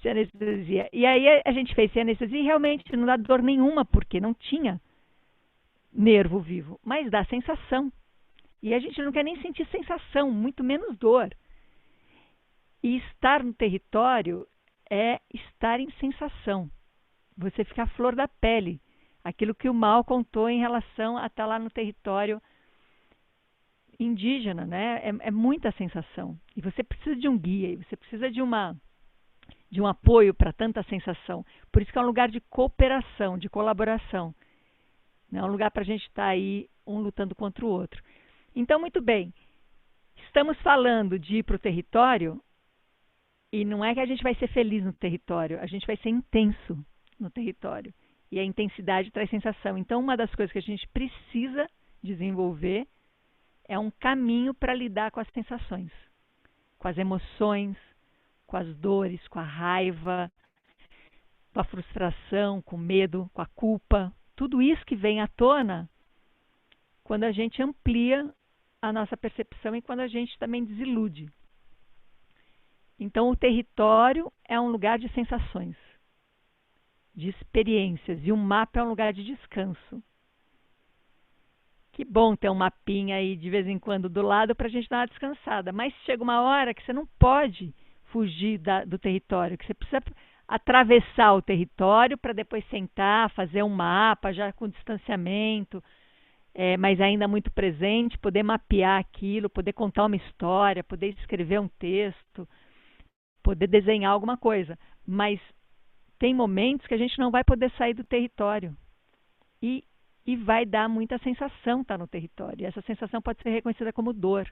sem anestesia. E aí, a gente fez sem anestesia e realmente não dá dor nenhuma, porque não tinha nervo vivo, mas dá sensação. E a gente não quer nem sentir sensação, muito menos dor. E estar no território é estar em sensação. Você fica à flor da pele. Aquilo que o Mal contou em relação a estar lá no território indígena, né? É muita sensação. E você precisa de um guia, e você precisa de um apoio para tanta sensação. Por isso que é um lugar de cooperação, de colaboração. É um lugar para a gente estar aí, um lutando contra o outro. Então, muito bem. Estamos falando de ir para o território, e não é que a gente vai ser feliz no território, a gente vai ser intenso no território. E a intensidade traz sensação. Então, uma das coisas que a gente precisa desenvolver é um caminho para lidar com as sensações, com as emoções, com as dores, com a raiva, com a frustração, com o medo, com a culpa. Tudo isso que vem à tona quando a gente amplia a nossa percepção e quando a gente também desilude. Então, o território é um lugar de sensações, de experiências, e o mapa é um lugar de descanso. Que bom ter um mapinha aí de vez em quando do lado para a gente dar uma descansada, mas chega uma hora que você não pode fugir do território, que você precisa atravessar o território para depois sentar, fazer um mapa já com distanciamento, mas ainda muito presente, poder mapear aquilo, poder contar uma história, poder escrever um texto, poder desenhar alguma coisa. Mas tem momentos que a gente não vai poder sair do território e vai dar muita sensação estar no território. E essa sensação pode ser reconhecida como dor,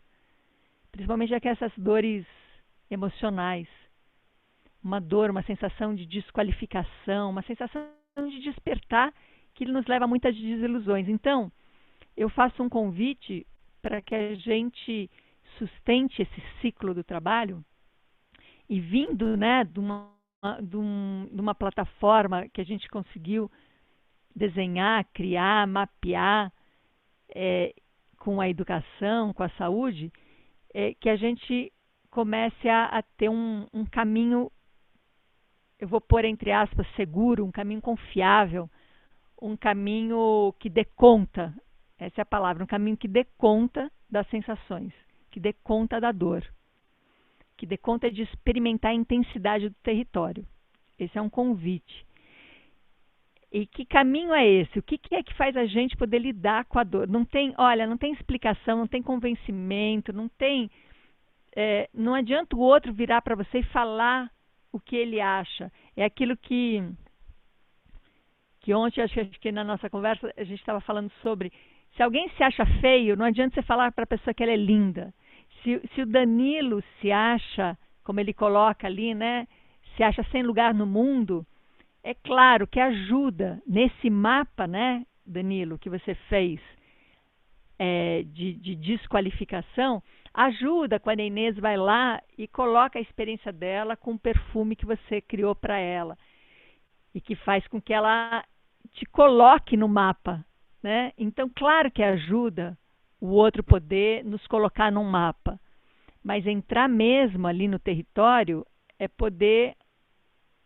principalmente já que essas dores emocionais. Uma dor, uma sensação de desqualificação, uma sensação de despertar que nos leva a muitas desilusões. Então, eu faço um convite para que a gente sustente esse ciclo do trabalho e vindo, né, de uma plataforma que a gente conseguiu desenhar, criar, mapear com a educação, com a saúde, que a gente comece a ter um caminho, eu vou pôr entre aspas, seguro, um caminho confiável, um caminho que dê conta, essa é a palavra, um caminho que dê conta das sensações, que dê conta da dor, que dê conta de experimentar a intensidade do território. Esse é um convite. E que caminho é esse? O que é que faz a gente poder lidar com a dor? Não tem explicação, não tem convencimento, não adianta o outro virar para você e falar o que ele acha. É aquilo que ontem, acho que na nossa conversa, a gente estava falando sobre, se alguém se acha feio, não adianta você falar para a pessoa que ela é linda. Se o Danilo se acha, como ele coloca ali, né, se acha sem lugar no mundo, é claro que ajuda nesse mapa, né, Danilo, que você fez de desqualificação, ajuda quando a Inês vai lá e coloca a experiência dela com o perfume que você criou para ela e que faz com que ela te coloque no mapa, né? Então, claro que ajuda o outro poder nos colocar num mapa, mas entrar mesmo ali no território é poder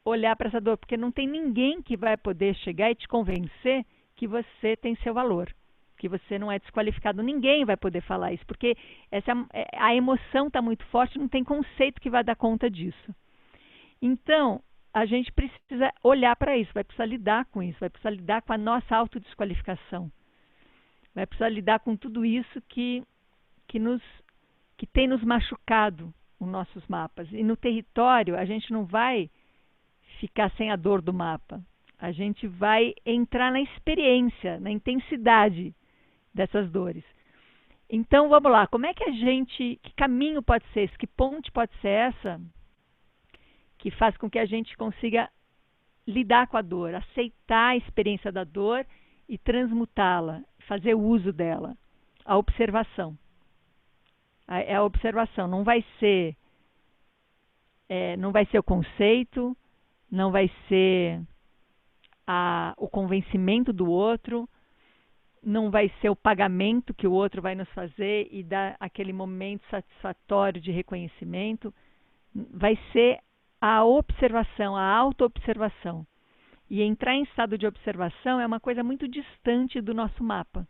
olhar para essa dor, porque não tem ninguém que vai poder chegar e te convencer que você tem seu valor. que você não é desqualificado. Ninguém vai poder falar isso, porque a emoção está muito forte, não tem conceito que vai dar conta disso. Então, a gente precisa olhar para isso, vai precisar lidar com isso, vai precisar lidar com a nossa autodesqualificação. Vai precisar lidar com tudo isso que tem nos machucado os nossos mapas. E no território, a gente não vai ficar sem a dor do mapa. A gente vai entrar na experiência, na intensidade dessas dores. Então, vamos lá. Como é que que caminho pode ser esse? Que ponte pode ser essa que faz com que a gente consiga lidar com a dor, aceitar a experiência da dor e transmutá-la, fazer uso dela? A observação. É a observação. Não vai ser o conceito, não vai ser o convencimento do outro, não vai ser o pagamento que o outro vai nos fazer e dar aquele momento satisfatório de reconhecimento. Vai ser a observação, a auto-observação. E entrar em estado de observação é uma coisa muito distante do nosso mapa.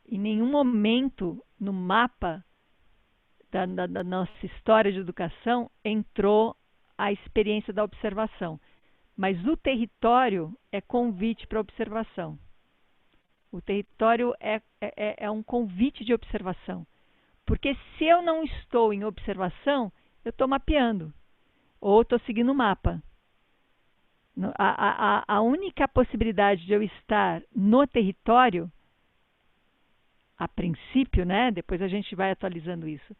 Em nenhum momento no mapa da nossa história de educação entrou a experiência da observação. Mas o território é convite para observação. O território é um convite de observação. Porque se eu não estou em observação, eu estou mapeando. Ou estou seguindo o mapa. A única possibilidade de eu estar no território, a princípio, né? Depois a gente vai atualizando isso.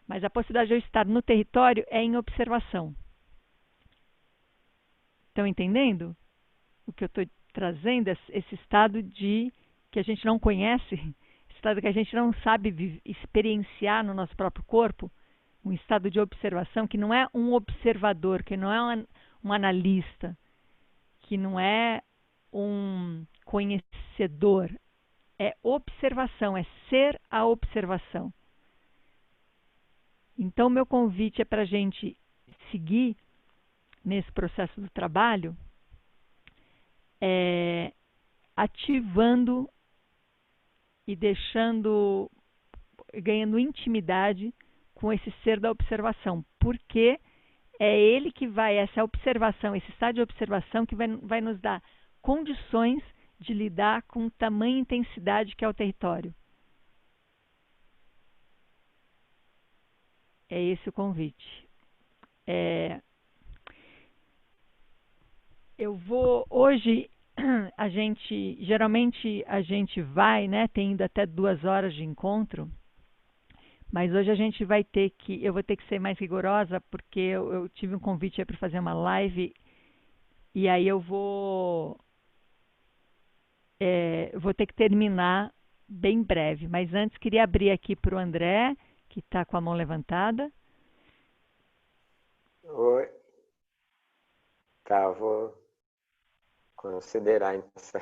Mas a possibilidade de eu estar no território é em observação. Estão entendendo o que eu estou trazendo? Esse estado que a gente não conhece, esse estado que a gente não sabe experienciar no nosso próprio corpo, um estado de observação que não é um observador, que não é um analista, que não é um conhecedor. É observação, é ser a observação. Então, meu convite é para a gente seguir nesse processo do trabalho, ativando e ganhando intimidade com esse ser da observação, porque é ele que essa observação, esse estado de observação que vai nos dar condições de lidar com tamanha intensidade que é o território. É esse o convite. Hoje, geralmente a gente vai, né, tem indo até 2 horas de encontro, mas hoje eu vou ter que ser mais rigorosa, porque eu tive um convite para fazer uma live, e aí eu vou ter que terminar bem breve. Mas antes, queria abrir aqui para o André, que está com a mão levantada. Oi. Tá, vou considerar então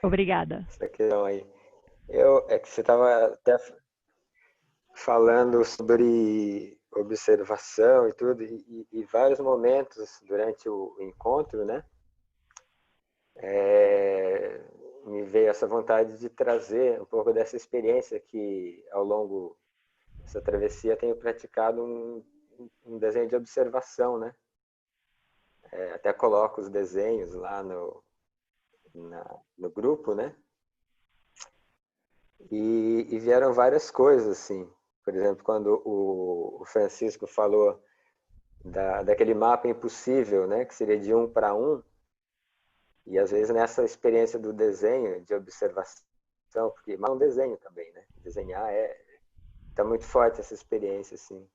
Obrigada. essa questão aí. É que você estava até falando sobre observação e tudo, e vários momentos durante o encontro, né? Me veio essa vontade de trazer um pouco dessa experiência que, ao longo dessa travessia, tenho praticado um desenho de observação, né? Até coloco os desenhos lá no grupo, né? E vieram várias coisas, assim. Por exemplo, quando o Francisco falou daquele mapa impossível, né? Que seria de 1 para 1. E às vezes nessa experiência do desenho, de observação, porque é um desenho também, né? Desenhar tá muito forte essa experiência, assim.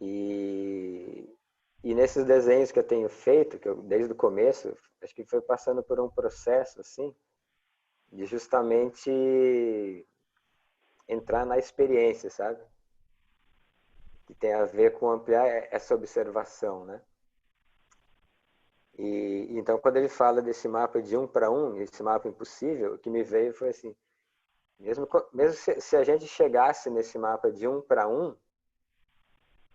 E nesses desenhos que eu tenho feito, que eu desde o começo, acho que foi passando por um processo, assim, de justamente entrar na experiência, sabe? Que tem a ver com ampliar essa observação, né? E então, quando ele fala desse mapa de 1 para 1, esse mapa impossível, o que me veio foi assim, mesmo se a gente chegasse nesse mapa de 1 para 1,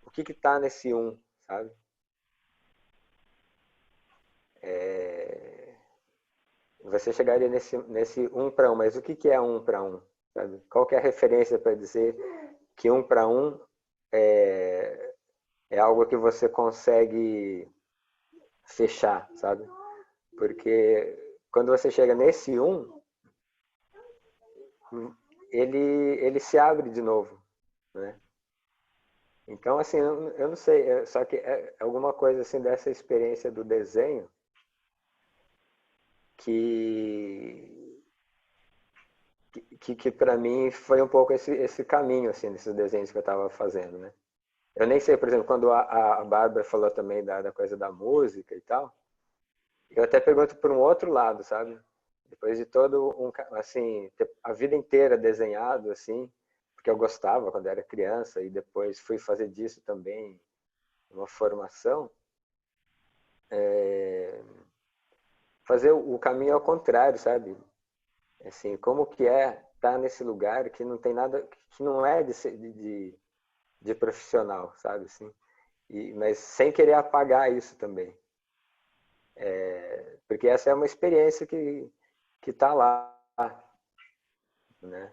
o que está nesse 1, sabe? você chegaria nesse 1 para 1, mas o que é 1 para 1? Sabe? Qual que é a referência para dizer que 1 para 1 é algo que você consegue fechar, sabe? Porque quando você chega nesse 1, ele se abre de novo, né? Então, assim, eu não sei, só que é alguma coisa assim dessa experiência do desenho que para mim foi um pouco esse caminho, assim, desses desenhos que eu estava fazendo, né? Eu nem sei, por exemplo, quando a Bárbara falou também da coisa da música e tal, eu até pergunto por um outro lado, sabe? Depois de todo assim, a vida inteira desenhado, assim, porque eu gostava quando era criança e depois fui fazer disso também uma formação, fazer o caminho ao contrário, sabe? Assim, como que é estar nesse lugar que não tem nada, que não é de profissional, sabe? Assim, mas sem querer apagar isso também. Porque essa é uma experiência que está lá, né?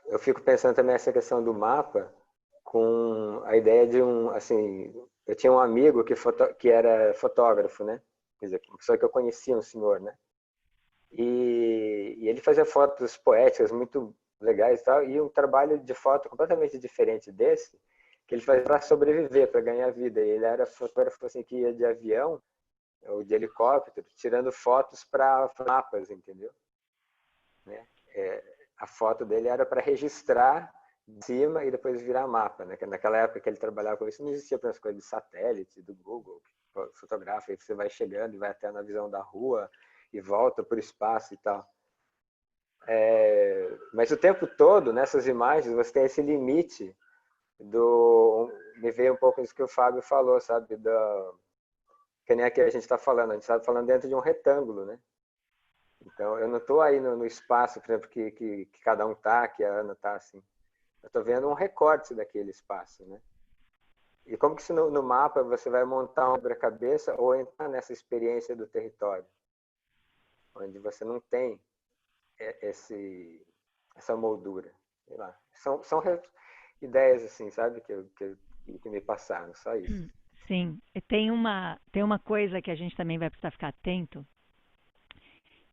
Eu fico pensando também essa questão do mapa com a ideia de assim, eu tinha um amigo que era fotógrafo, né? Quer dizer, uma pessoa que eu conhecia, um senhor, né? E ele fazia fotos poéticas muito legais e tal, e um trabalho de foto completamente diferente desse, que ele fazia para sobreviver, para ganhar vida. E ele era fotógrafo assim, que ia de avião ou de helicóptero, tirando fotos para mapas, entendeu? Né? A foto dele era para registrar de cima e depois virar mapa, né? Naquela época que ele trabalhava com isso, não existia para as coisas de satélite, do Google, que fotografa, aí você vai chegando e vai até na visão da rua e volta para o espaço e tal. Mas o tempo todo, nessas imagens, você tem esse limite me veio um pouco isso que o Fábio falou, sabe? Que nem aqui a gente está falando, a gente está falando dentro de um retângulo, né? Então, eu não estou aí no espaço, por exemplo, que cada um está, que a Ana está, assim. Eu estou vendo um recorte daquele espaço, né? E como que no mapa você vai montar um quebra-cabeça ou entrar nessa experiência do território, onde você não tem essa moldura, sei lá. São ideias assim, sabe, que me passaram, só isso. Sim, tem uma coisa que a gente também vai precisar ficar atento,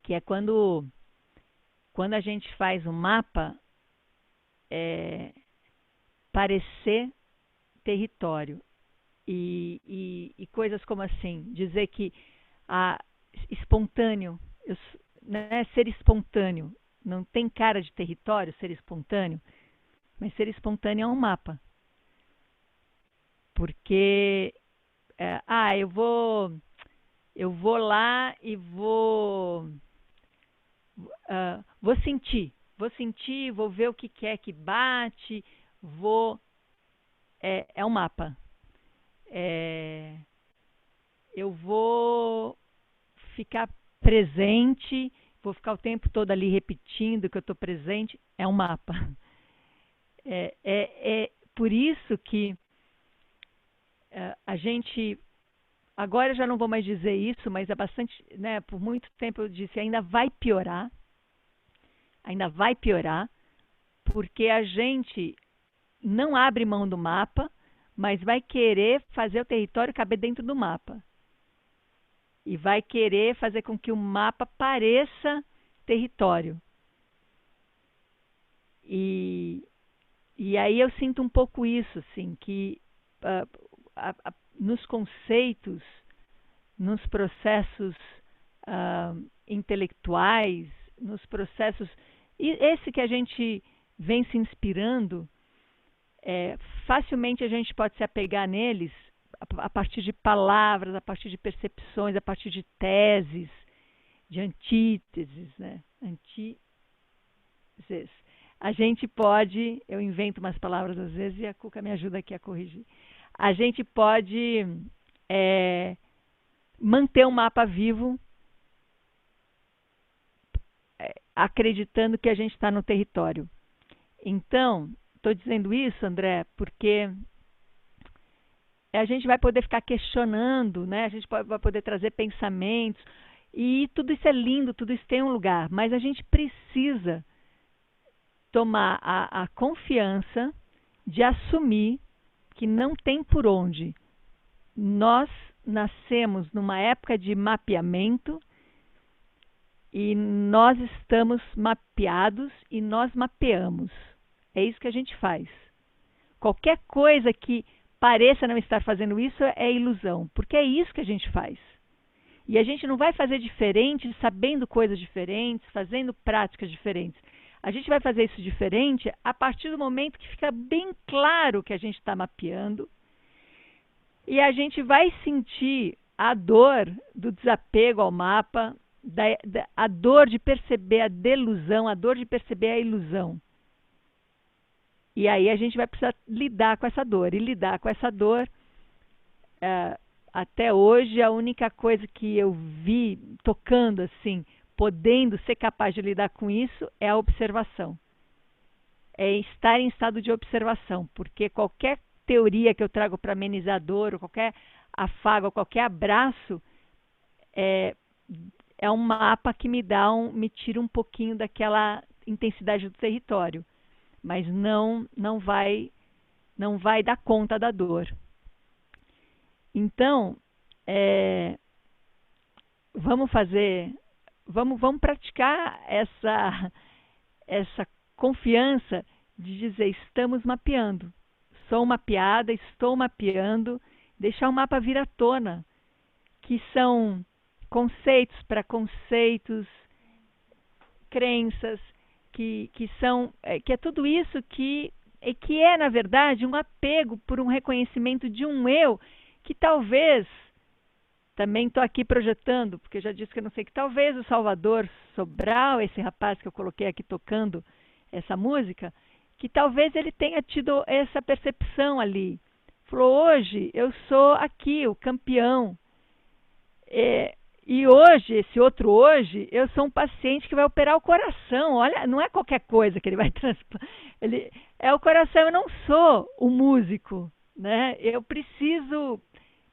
que é quando a gente faz um mapa, parecer território e coisas como assim, dizer que espontâneo, né, ser espontâneo, não tem cara de território ser espontâneo, mas ser espontâneo é um mapa. Porque, eu vou lá e vou sentir, vou ver o que é que bate, é um mapa. Eu vou ficar presente, vou ficar o tempo todo ali repetindo que eu estou presente, é um mapa. Por isso que a gente, agora eu já não vou mais dizer isso, mas né, por muito tempo eu disse, ainda vai piorar, porque a gente não abre mão do mapa, mas vai querer fazer o território caber dentro do mapa. E vai querer fazer com que o mapa pareça território. E aí eu sinto um pouco isso, assim, que nos conceitos, nos processos intelectuais, nos processos... E esse que a gente vem se inspirando, facilmente a gente pode se apegar neles a partir de palavras, a partir de percepções, a partir de teses, de antíteses, né? Antíteses. A gente pode, eu invento umas palavras às vezes e a Cuca me ajuda aqui a corrigir. A gente pode manter um mapa vivo, acreditando que a gente está no território. Então, estou dizendo isso, André, porque a gente vai poder ficar questionando, né? A gente vai poder trazer pensamentos E tudo isso é lindo, tudo isso tem um lugar, mas a gente precisa tomar a confiança de assumir que não tem por onde. Nós nascemos numa época de mapeamento e nós estamos mapeados e nós mapeamos. É isso que a gente faz. Qualquer coisa que pareça não estar fazendo isso é ilusão, porque é isso que a gente faz. E a gente não vai fazer diferente sabendo coisas diferentes, fazendo práticas diferentes. A gente vai fazer isso diferente a partir do momento que fica bem claro que a gente está mapeando e a gente vai sentir a dor do desapego ao mapa, a dor de perceber a delusão, a dor de perceber a ilusão. E aí a gente vai precisar lidar com essa dor. E lidar com essa dor, até hoje, a única coisa que eu vi tocando assim, podendo ser capaz de lidar com isso, é a observação. É estar em estado de observação, porque qualquer teoria que eu trago para amenizar a dor, ou qualquer afago, ou qualquer abraço, é um mapa que me tira um pouquinho daquela intensidade do território, mas não vai dar conta da dor. Então, vamos praticar essa confiança de dizer, estamos mapeando. Sou mapeada, estou mapeando, deixar o mapa vir à tona, que são conceitos, preconceitos, crenças, que é tudo isso que é, na verdade, um apego por um reconhecimento de um eu que talvez, também estou aqui projetando, porque já disse que eu não sei, que talvez o Salvador Sobral, esse rapaz que eu coloquei aqui tocando essa música, que talvez ele tenha tido essa percepção ali. Falou, hoje eu sou aqui o campeão. E hoje, esse outro hoje, eu sou um paciente que vai operar o coração. Olha, não é qualquer coisa que ele vai transplantar. É o coração, eu não sou o músico, né? Eu preciso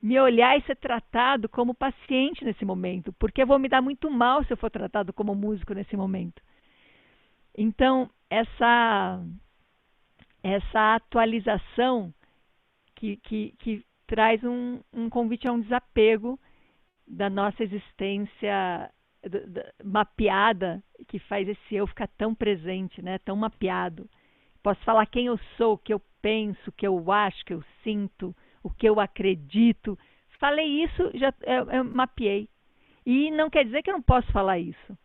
me olhar e ser tratado como paciente nesse momento, porque eu vou me dar muito mal se eu for tratado como músico nesse momento. Então, essa atualização que traz um convite a um desapego da nossa existência mapeada, que faz esse eu ficar tão presente, né? Tão mapeado. Posso falar quem eu sou, o que eu penso, o que eu acho, o que eu sinto, o que eu acredito. Falei isso, eu mapeei. E não quer dizer que eu não posso falar isso.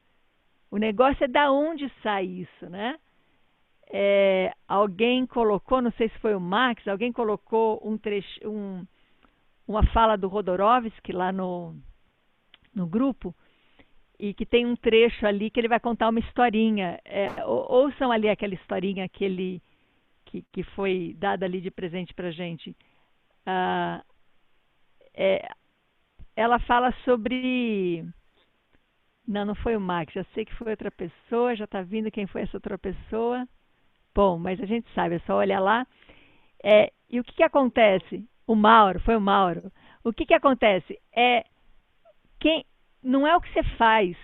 O negócio é da onde sai isso, né? Alguém colocou, não sei se foi o Max, alguém colocou uma fala do Rodorovsky lá no grupo, e que tem um trecho ali que ele vai contar uma historinha. Ouçam ali aquela historinha que foi dada ali de presente para a gente. Ela fala sobre... Não foi o Max, já sei que foi outra pessoa, já está vindo quem foi essa outra pessoa. Bom, mas a gente sabe, é só olhar lá. E o que acontece? Foi o Mauro. O que acontece? Não é o que você faz,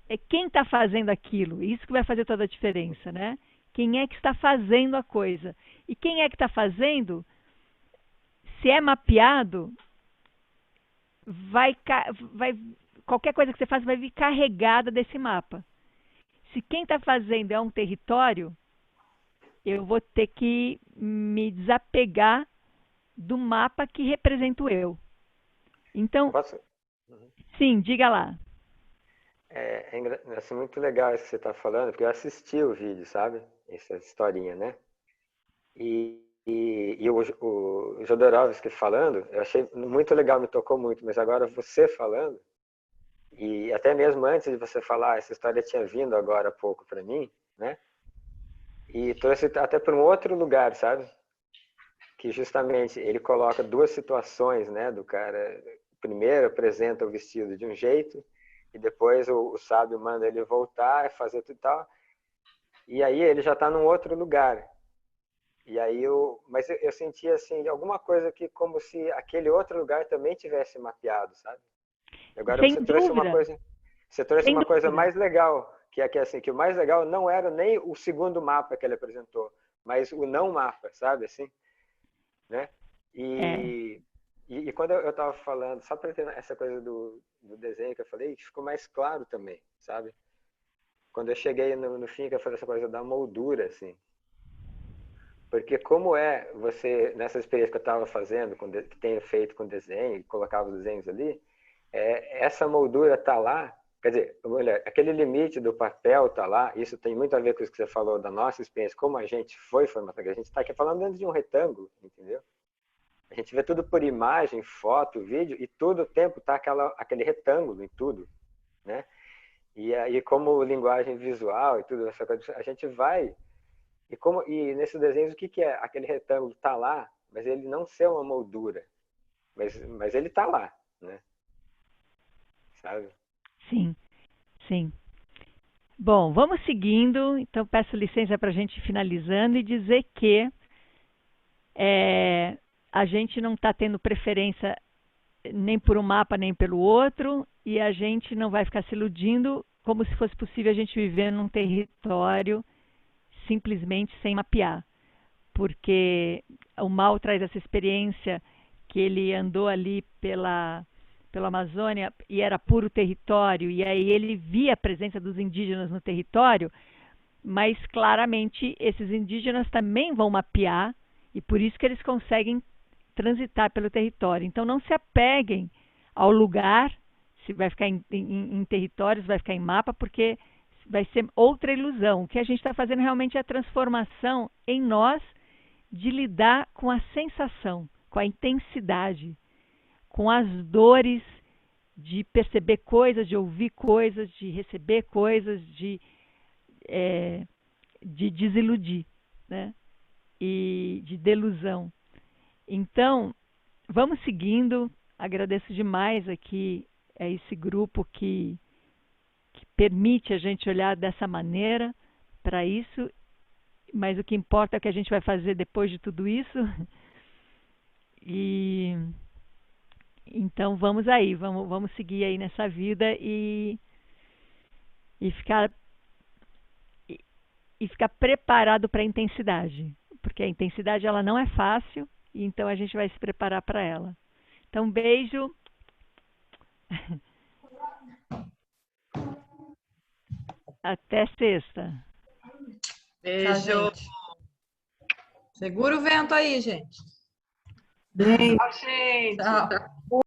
é quem está fazendo aquilo. Isso que vai fazer toda a diferença, né? Quem é que está fazendo a coisa? E quem é que está fazendo, se é mapeado, qualquer coisa que você faz vai vir carregada desse mapa. Se quem está fazendo é um território, eu vou ter que me desapegar do mapa que representa o eu. Então, sim, diga lá. É muito legal isso que você está falando, porque eu assisti o vídeo, sabe? Essa historinha, né? E o Jodorowsky falando, eu achei muito legal, me tocou muito, mas agora você falando, e até mesmo antes de você falar, essa história tinha vindo agora há pouco para mim, né? E trouxe até para um outro lugar, sabe? Que justamente ele coloca duas situações, né? Do cara, primeiro apresenta o vestido de um jeito, e depois o sábio manda ele voltar, fazer tudo e tal. E aí ele já está num outro lugar. E aí mas eu senti assim alguma coisa que como se aquele outro lugar também tivesse mapeado, sabe? Agora Sem você trouxe dúvida. uma coisa. Você trouxe Sem uma coisa dúvida. mais legal, que é que, assim, que o mais legal não era nem o segundo mapa que ele apresentou, mas o não mapa, sabe, assim, né? É, E quando eu estava falando, só para ter essa coisa do desenho que eu falei, ficou mais claro também, sabe? Quando eu cheguei no fim, que eu falei essa coisa da moldura, assim. Porque como é você, nessa experiência que eu estava fazendo, que tenho feito com desenho, colocava os desenhos ali, essa moldura tá lá, quer dizer, olha, aquele limite do papel tá lá, isso tem muito a ver com isso que você falou da nossa experiência, como a gente foi formatado, a gente está aqui falando dentro de um retângulo, entendeu? A gente vê tudo por imagem, foto, vídeo, e todo o tempo tá aquele retângulo em tudo, né? E aí, como linguagem visual e tudo essa coisa, a gente vai e nesses desenhos o que é? Aquele retângulo tá lá, mas ele não ser uma moldura, mas ele tá lá, né? Sabe? sim, sim. Bom, vamos seguindo. Então, peço licença para a gente ir finalizando e dizer que a gente não está tendo preferência nem por um mapa nem pelo outro, e a gente não vai ficar se iludindo como se fosse possível a gente viver num território simplesmente sem mapear, porque o Mal traz essa experiência que ele andou ali pela Amazônia e era puro território, e aí ele via a presença dos indígenas no território, mas claramente esses indígenas também vão mapear, e por isso que eles conseguem transitar pelo território. Então não se apeguem ao lugar, se vai ficar em territórios, vai ficar em mapa, porque vai ser outra ilusão. O que a gente está fazendo realmente é a transformação em nós de lidar com a sensação, com a intensidade, com as dores de perceber coisas, de ouvir coisas, de receber coisas, de desiludir, né? E de delusão. Então, vamos seguindo. Agradeço demais aqui a esse grupo que permite a gente olhar dessa maneira para isso, mas o que importa é o que a gente vai fazer depois de tudo isso. E então vamos aí, vamos seguir aí nessa vida e ficar preparado para a intensidade, porque a intensidade ela não é fácil, e então a gente vai se preparar para ela. Então, beijo. Até sexta. Beijo. Segura o vento aí, gente. Bem, Tchau, gente. Tchau.